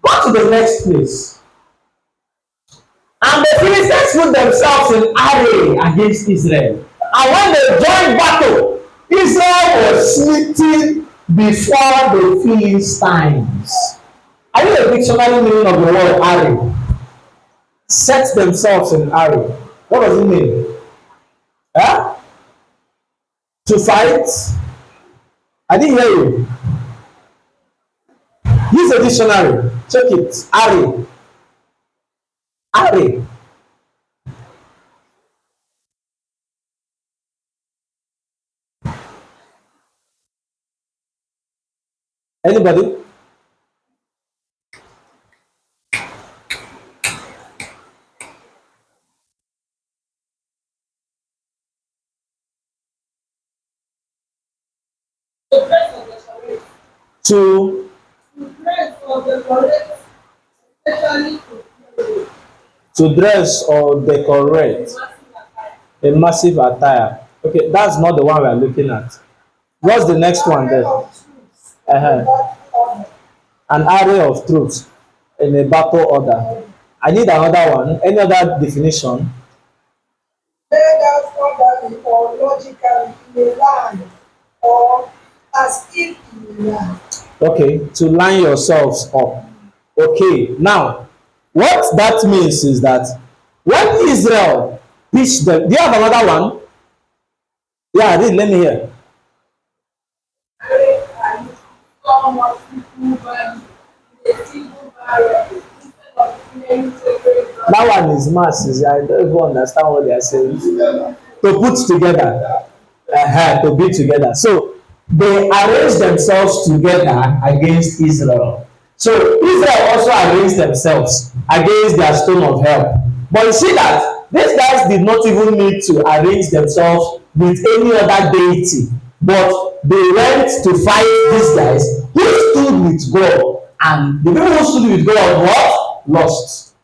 Go to the next place. And the Philistines put themselves in array against Israel. And when they joined battle, Israel was smitten before the Philistines. Are you a dictionary meaning of the word array? Set themselves in array. What does it mean? Huh? To fight? I didn't hear you. Use a dictionary. Check it. Array. Array. Anybody? To to dress or decorate a massive attire. Okay, that's not the one we are looking at. What's the next one there? An array of troops in a battle order. I need another one. Any other definition? Laid out orderly or logically in a line or as if in a line. Okay, to line yourselves up. Okay, now what that means is that when Israel pitched them, do you have another one? Yeah, read, let me hear. And some of people by a single barrier instead of many separate That one is masses. I don't even understand what they are saying. To put together, to be together. So they arranged themselves together against Israel. So Israel also arranged themselves against their stone of help. But you see that these guys did not even need to arrange themselves with any other deity, but they went to fight these guys who stood with God, and the people who stood with God what? Lost.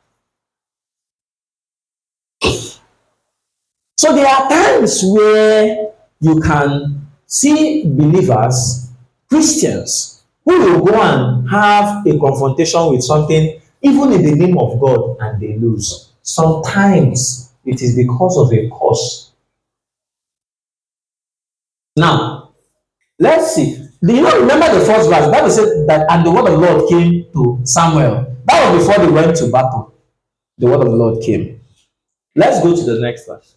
So there are times where you can see believers, Christians, who will go and have a confrontation with something, even in the name of God, and they lose. Sometimes it is because of a cause. Now, let's see. Do you know, remember the first verse? Bible said that, and the word of the Lord came to Samuel. That was before they went to battle. The word of the Lord came. Let's go to the next verse.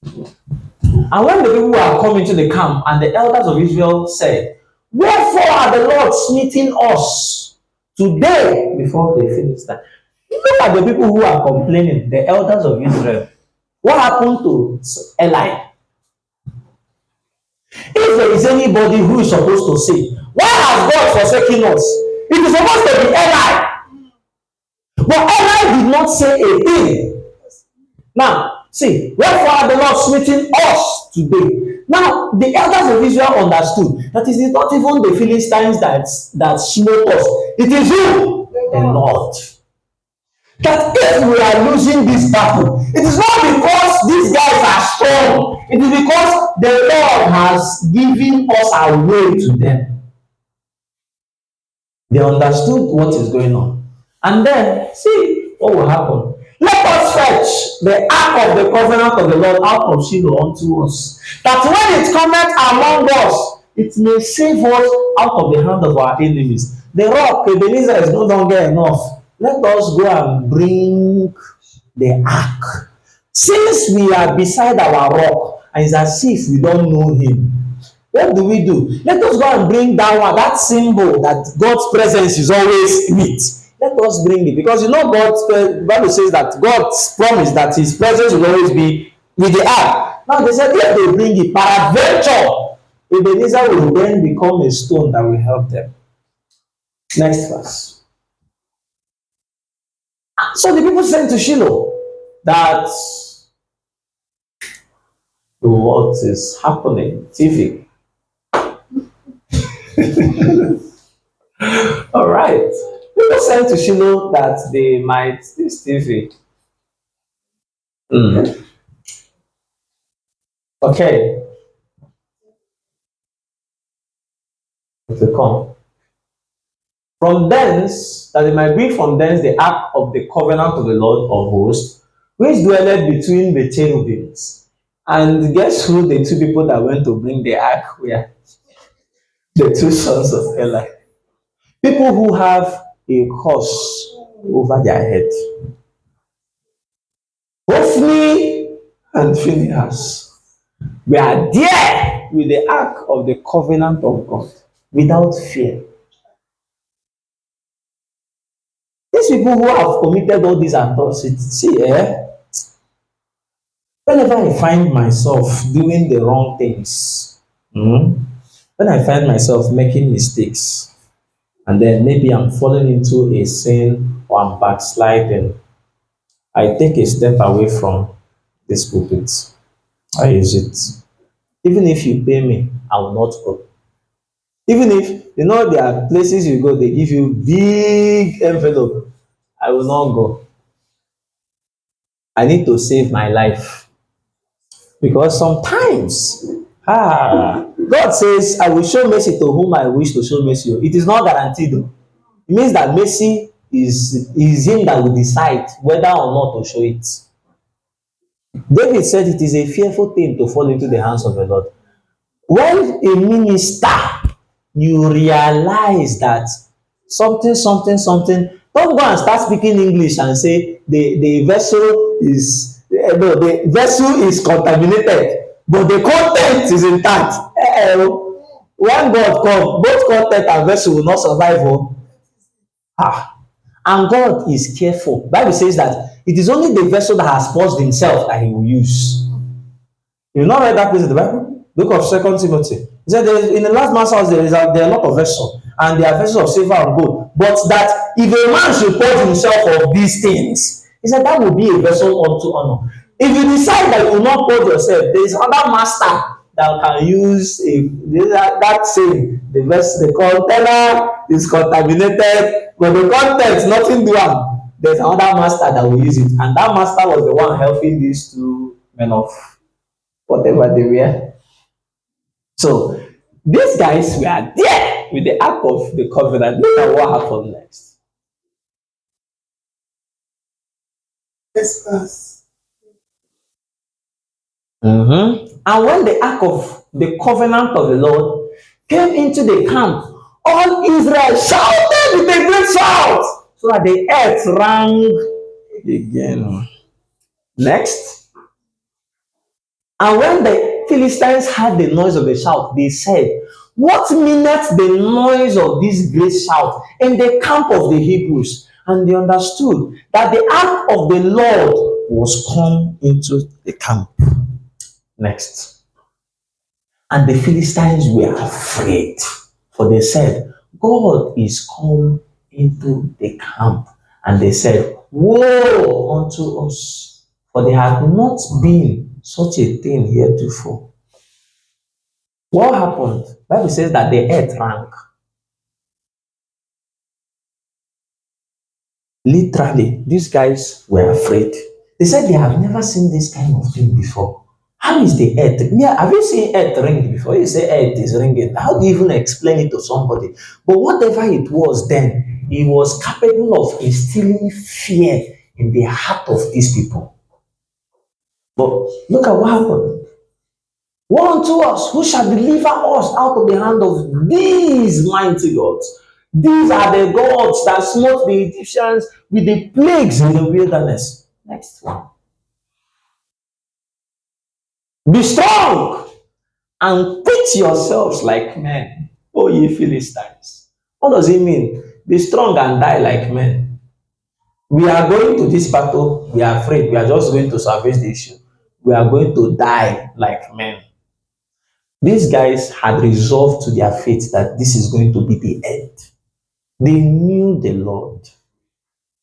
And when the people were coming to the camp, and the elders of Israel said, wherefore are the Lord smitten us today before the Philistines? Look at the people who are complaining, the elders of Israel. What happened to Eli? If there is anybody who is supposed to say, why has God forsaken us? It is supposed to be Eli. But Eli did not say a thing. Now, see, wherefore are the Lord smitten us today? Now, the elders of Israel understood that it is not even the Philistines that smote us. It is you, the Lord. That if we are losing this battle, it is not because these guys are strong. It is because the Lord has given us away to them. They understood what is going on. And then, see what will happen. Let us fetch the ark of the covenant of the Lord out of Shiloh unto us, that when it cometh among us, it may save us out of the hand of our enemies. The rock, Ebenezer, is no longer enough. Let us go and bring the ark. Since we are beside our rock, and it's as if we don't know him, what do? Let us go and bring that one, that symbol that God's presence is always with. Let us bring it, because you know God's Bible says that God's promise that His presence will always be with the ark. Now they said if they bring it, peradventure, Ebenezer will then become a stone that will help them. Next verse. So the people sent to Shiloh that what is happening. TV. All right. People sent to Shiloh that they might this TV. Mm. Okay. It will come. From thence, that it might bring from thence the ark of the covenant of the Lord of hosts, which dwelleth between the cherubims. And guess who the two people that went to bring the ark were? The two sons of Eli. People who have a curse over their head. Hophni and Phinehas were there with the ark of the covenant of God without fear. These people who have committed all these atrocities, see, whenever I find myself doing the wrong things, when I find myself making mistakes, and then maybe I'm falling into a sin or I'm backsliding, I take a step away from this pulpit. I use it. Even if you pay me, I will not go. Even if there are places you go, they give you big envelope, I will not go. I need to save my life. Because sometimes, God says, I will show mercy to whom I wish to show mercy. It is not guaranteed though. It means that mercy is him that will decide whether or not to show it. David said it is a fearful thing to fall into the hands of the Lord. When a minister, you realize that something, don't go and start speaking English and say the vessel is no, the vessel is contaminated, but the content is intact. When God come, both content and vessel will not survive. Oh. Ah. And God is careful. Bible says that it is only the vessel that has purged himself that he will use. You've not read that place in the Bible? Book of Second Timothy. He said in the last man's house there are a lot of vessels, and there are vessels of silver and gold. But that if a man should purge himself of these things, he said that will be a vessel unto honor. If you decide that you will not purge yourself, there is another master that can use that saying. The container is contaminated, but the content nothing do am. There's another master that will use it, and that master was the one helping these two men of whatever they were. So these guys were there with the ark of the covenant. Look at what happened next. Yes, us. And when the ark of the covenant of the Lord came into the camp, all Israel shouted with a great shout, so that the earth rang again. Next. And when the Philistines heard the noise of the shout, they said, what meaneth the noise of this great shout in the camp of the Hebrews? And they understood that the ark of the Lord was come into the camp. Next. And the Philistines were afraid, for they said, God is come into the camp. And they said, woe unto us, for there had not been such a thing heretofore. What happened? Bible says that the earth rang. Literally, these guys were afraid. They said they have never seen this kind of thing before. How is the earth? Yeah, have you seen earth ring before? You say earth is ringing. How do you even explain it to somebody? But whatever it was then, it was capable of instilling fear in the heart of these people. But look at what happened. Woe unto us, who shall deliver us out of the hand of these mighty gods? These are the gods that smote the Egyptians with the plagues in the wilderness. Next one. Be strong and quit yourselves like men, O ye Philistines. What does it mean? Be strong and die like men. We are going to this battle, we are afraid, we are just going to salvage the issue. We are going to die like men. These guys had resolved to their faith that this is going to be the end. They knew the Lord.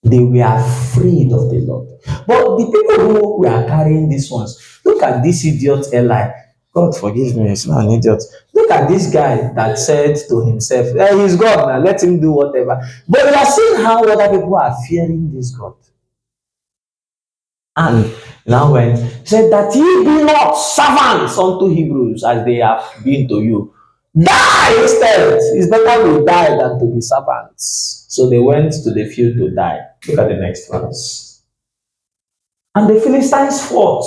They were afraid of the Lord. But the people who were carrying these ones, look at this idiot Eli. God forgive me, he's not an idiot. Look at this guy that said to himself, he's God now, let him do whatever. But we are seeing how other people are fearing this God. And now when he said that ye be not servants unto Hebrews as they have been to you. Die instead. It's better we die than to be servants. So they went to the field to die. Look at the next verse. And the Philistines fought,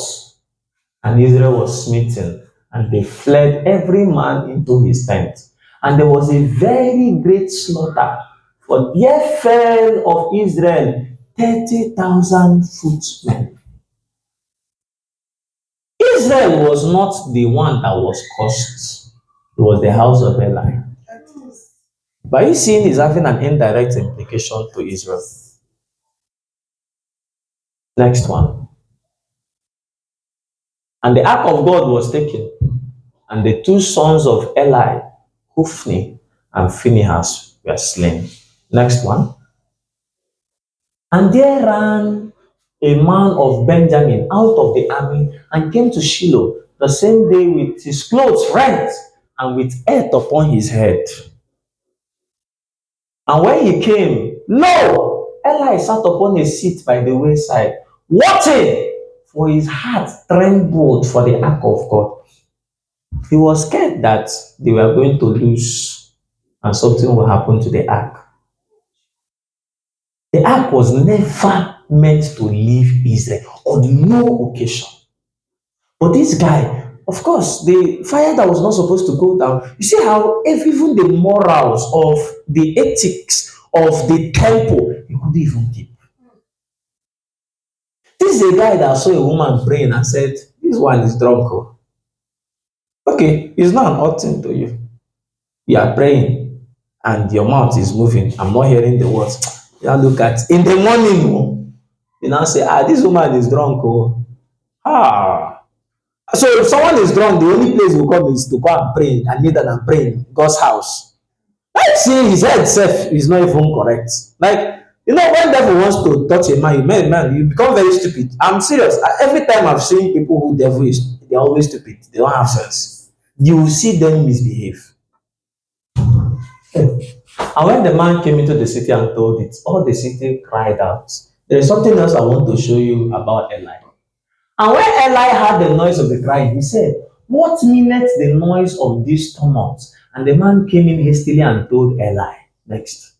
and Israel was smitten, and they fled every man into his tent. And there was a very great slaughter, for there fell of Israel 30,000 footmen. Israel was not the one that was cursed, it was the house of Eli. That is, But you seeing is having an indirect implication to Israel. Next one. And the ark of God was taken, and the two sons of Eli, Hophni and Phinehas, were slain. Next one. And there ran a man of Benjamin out of the army and came to Shiloh the same day with his clothes rent and with earth upon his head. And when he came, lo, Eli sat upon a seat by the wayside, watching, for his heart trembled for the ark of God. He was scared that they were going to lose and something will happen to the ark. The ark was never meant to leave Israel on no occasion. But this guy, of course, the fire that was not supposed to go down, you see how even the morals of the ethics of the temple, he couldn't even keep. This is a guy that saw a woman praying and said, this one is drunk. Oh. Okay, it's not an odd thing to you. You are praying and your mouth is moving. I'm not hearing the words. You now look at in the morning. Oh, you now say, this woman is drunk. Oh. Ah. So if someone is drunk, the only place will come is to go and pray and kneel down and pray in God's house. Like see his head self is not even correct. Like when devil wants to touch a man, you become very stupid. I'm serious. Every time I've seen people who devil is, they're always stupid. They don't have sense. You will see them misbehave. And when the man came into the city and told it, all the city cried out. There is something else I want to show you about Eli. And when Eli heard the noise of the crying, he said, what meaneth the noise of this tumult? And the man came in hastily and told Eli. Next.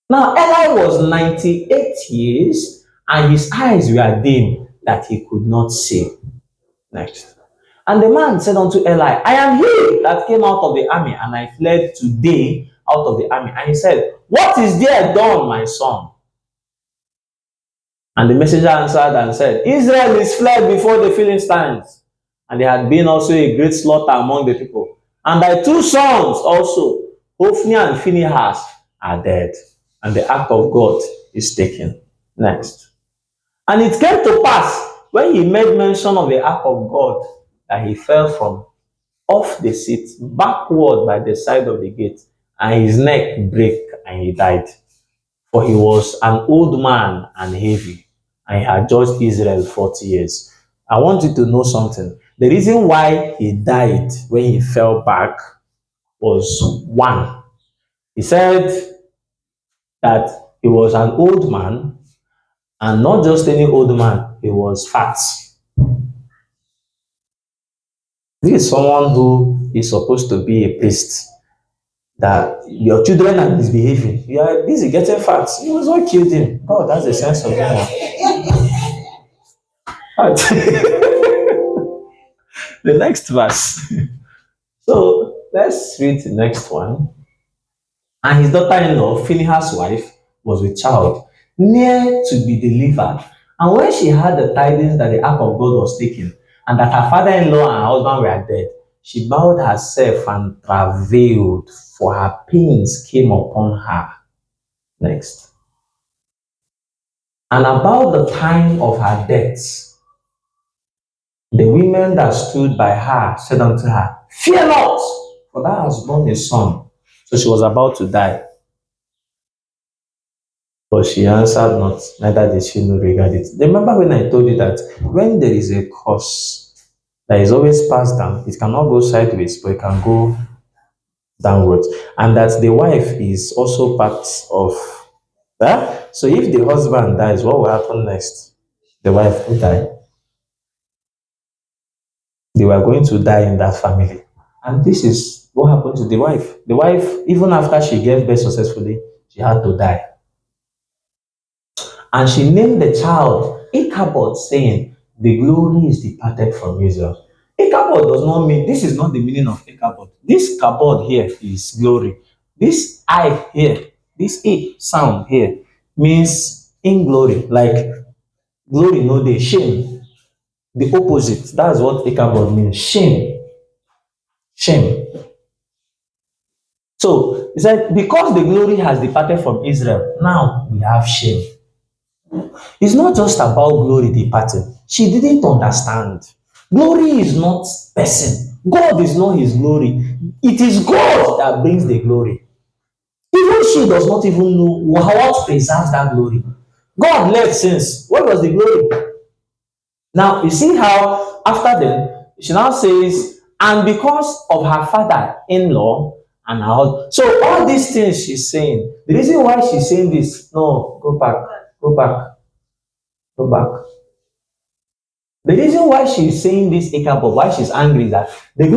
Now Eli was 98 years, and his eyes were dim that he could not see. Next. And the man said unto Eli, I am he that came out of the army, and I fled today out of the army. And he said, what is there done, my son? And the messenger answered and said, Israel is fled before the Philistines, and there had been also a great slaughter among the people. And thy two sons also, Hophni and Phinehas, are dead, and the ark of God is taken. Next. And it came to pass, when he made mention of the ark of God, that he fell from off the seat backward by the side of the gate, and his neck brake, and he died. For he was an old man and heavy, and he had judged Israel 40 years. I want you to know something. The reason why he died when he fell back was one. He said that he was an old man, and not just any old man, he was fat. This is someone who is supposed to be a priest. That your children are misbehaving. You are busy getting fat. He was what killed him. God has a sense of humor. The next verse. So let's read the next one. And his daughter-in-law, Phinehas' wife, was with child, near to be delivered. And when she heard the tidings that the ark of God was taken, and that her father-in-law and her husband were dead, she bowed herself and travailed, for her pains came upon her. Next. And about the time of her death, the women that stood by her said unto her, fear not, for thou hast borne a son. So she was about to die. But she answered not, neither did she know regard it. Remember when I told you that when there is a curse that is always passed down, it cannot go sideways, but it can go downwards. And that the wife is also part of that. So if the husband dies, what will happen next? The wife will die. They were going to die in that family. And this is what happened to the wife. The wife, even after she gave birth successfully, she had to die. And she named the child Ichabod, saying, the glory is departed from Israel. Ichabod does not mean, this is not the meaning of Ichabod. This kabod here is glory. This I here, this A sound here means in glory, like glory no day, shame. The opposite. That's what Ichabod means. Shame. Shame. So he said, because the glory has departed from Israel, now we have shame. It's not just about glory departing. She didn't understand. Glory is not person. God is not his glory. It is God that brings the glory. Even she does not even know what preserves that glory. God left since. What was the glory? Now, you see how after then, she now says, and because of her father in law and her husband. So, all these things she's saying, the reason why she's saying this, no, go back, go back, go back. The reason why she's saying this Ichabod, why she's angry is that the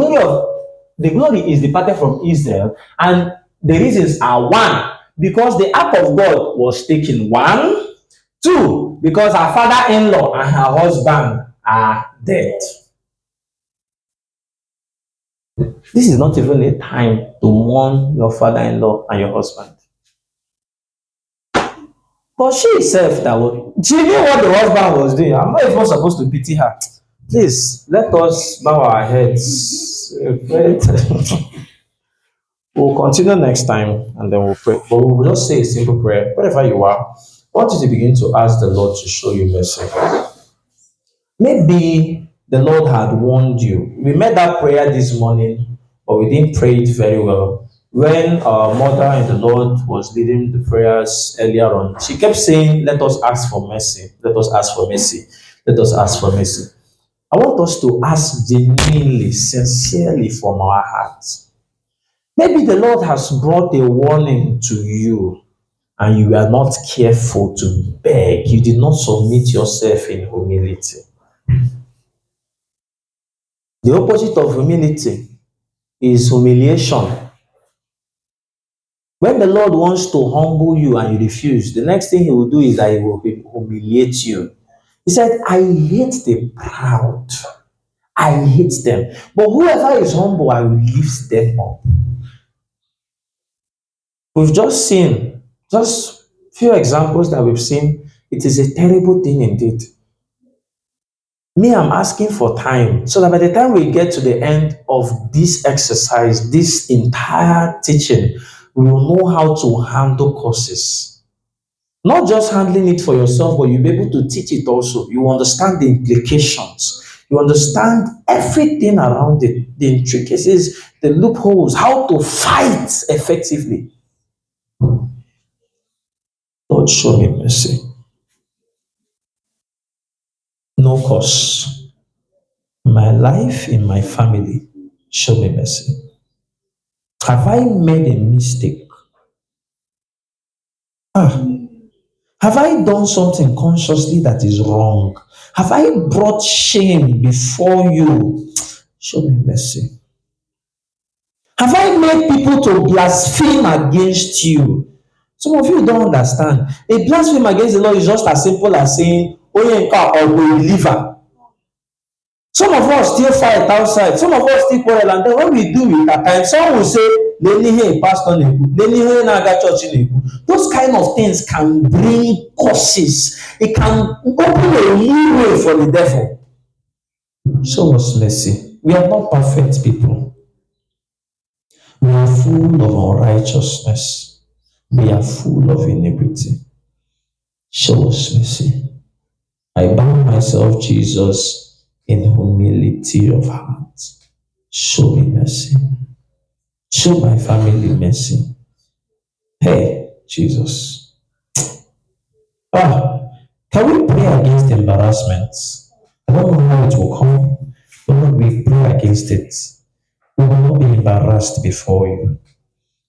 glory is departed from Israel, and the reasons are one, because the ark of God was taken, one, two, because her father-in-law and her husband are dead. This is not even a time to mourn your father-in-law and your husband. But she herself that was, she knew what the husband was doing. I'm not even supposed to pity her. Please let us bow our heads. We'll continue next time and then we'll pray. But we'll just say a simple prayer. Wherever you are, I want you to begin to ask the Lord to show you mercy. Maybe the Lord had warned you. We made that prayer this morning, but we didn't pray it very well. When our mother in the Lord was leading the prayers earlier on, she kept saying, let us ask for mercy. Let us ask for mercy. Let us ask for mercy. I want us to ask genuinely, sincerely from our hearts. Maybe the Lord has brought a warning to you and you are not careful to beg. You did not submit yourself in humility. The opposite of humility is humiliation. When the Lord wants to humble you and you refuse, the next thing he will do is that he will humiliate you. He said, I hate the proud. I hate them. But whoever is humble, I will lift them up. We've just seen just few examples that we've seen. It is a terrible thing indeed. Me, I'm asking for time so that by the time we get to the end of this exercise, this entire teaching, we will know how to handle courses. Not just handling it for yourself, but you'll be able to teach it also. You understand the implications. You understand everything around it, the intricacies, the loopholes, how to fight effectively. Lord, show me mercy. No cause. My life, in my family, show me mercy. Have I made a mistake? Ah, have I done something consciously that is wrong? Have I brought shame before you? Show me mercy. Have I made people to blaspheme against you? Some of you don't understand. A blaspheme against the Lord is just as simple as saying, Oyenka or believer. Some of us still fight outside. Some of us still quarrel. And then when we do it at times, someone will say, Leni hey, pastor Neku. Leni hey, naga church Neku. Those kind of things can bring curses. It can open a new way for the devil. Show us mercy. We are not perfect people. We are full of unrighteousness. We are full of iniquity. Show us mercy. I bow myself, Jesus, in humility of heart. Show me mercy. Show my family mercy. Hey, Jesus. Ah, can we pray against embarrassments? I don't know how it will come, but Lord, we pray against it. We will not be embarrassed before you.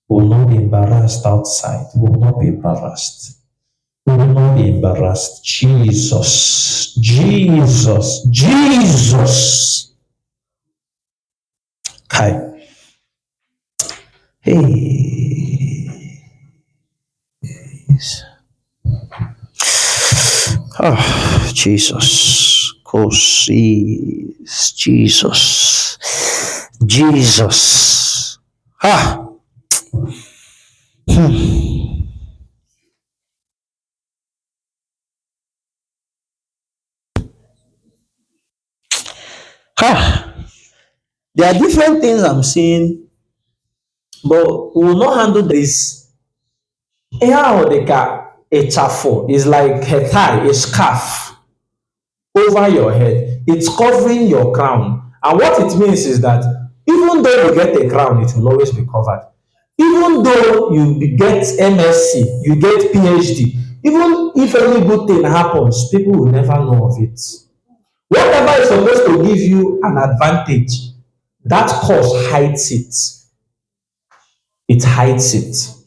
We will not be embarrassed outside. We will not be embarrassed. We will not be embarrassed. Jesus, Jesus, Jesus. Kai. Hey. Ah, Jesus. Kosis. Jesus. Jesus. Ah. Ah. There are different things I'm seeing, but we will not handle this. How the car a chafo is like a tie, a scarf over your head. It's covering your crown. And what it means is that even though you get a crown, it will always be covered. Even though you get MSc, you get PhD, even if any good thing happens, people will never know of it. Whatever is supposed to give you an advantage, that cause hides it. It hides it.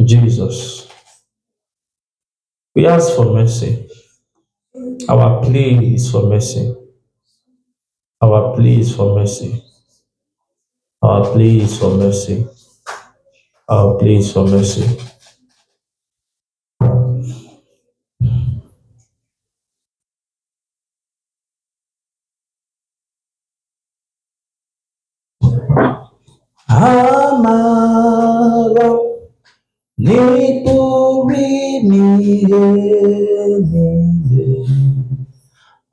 Jesus. We ask for mercy. Our plea is for mercy. Our plea is for mercy. Our plea is for mercy. Our plea is for mercy. Amaro nipuri niye.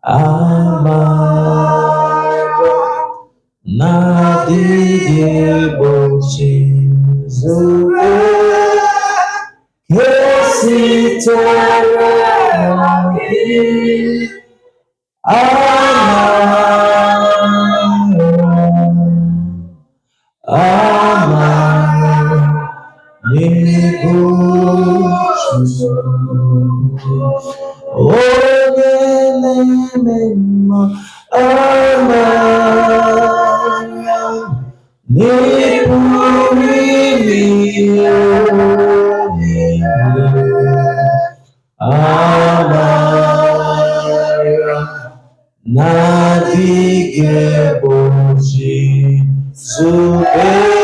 Amaro nadibochi zure. Yesitara Nadige boji zube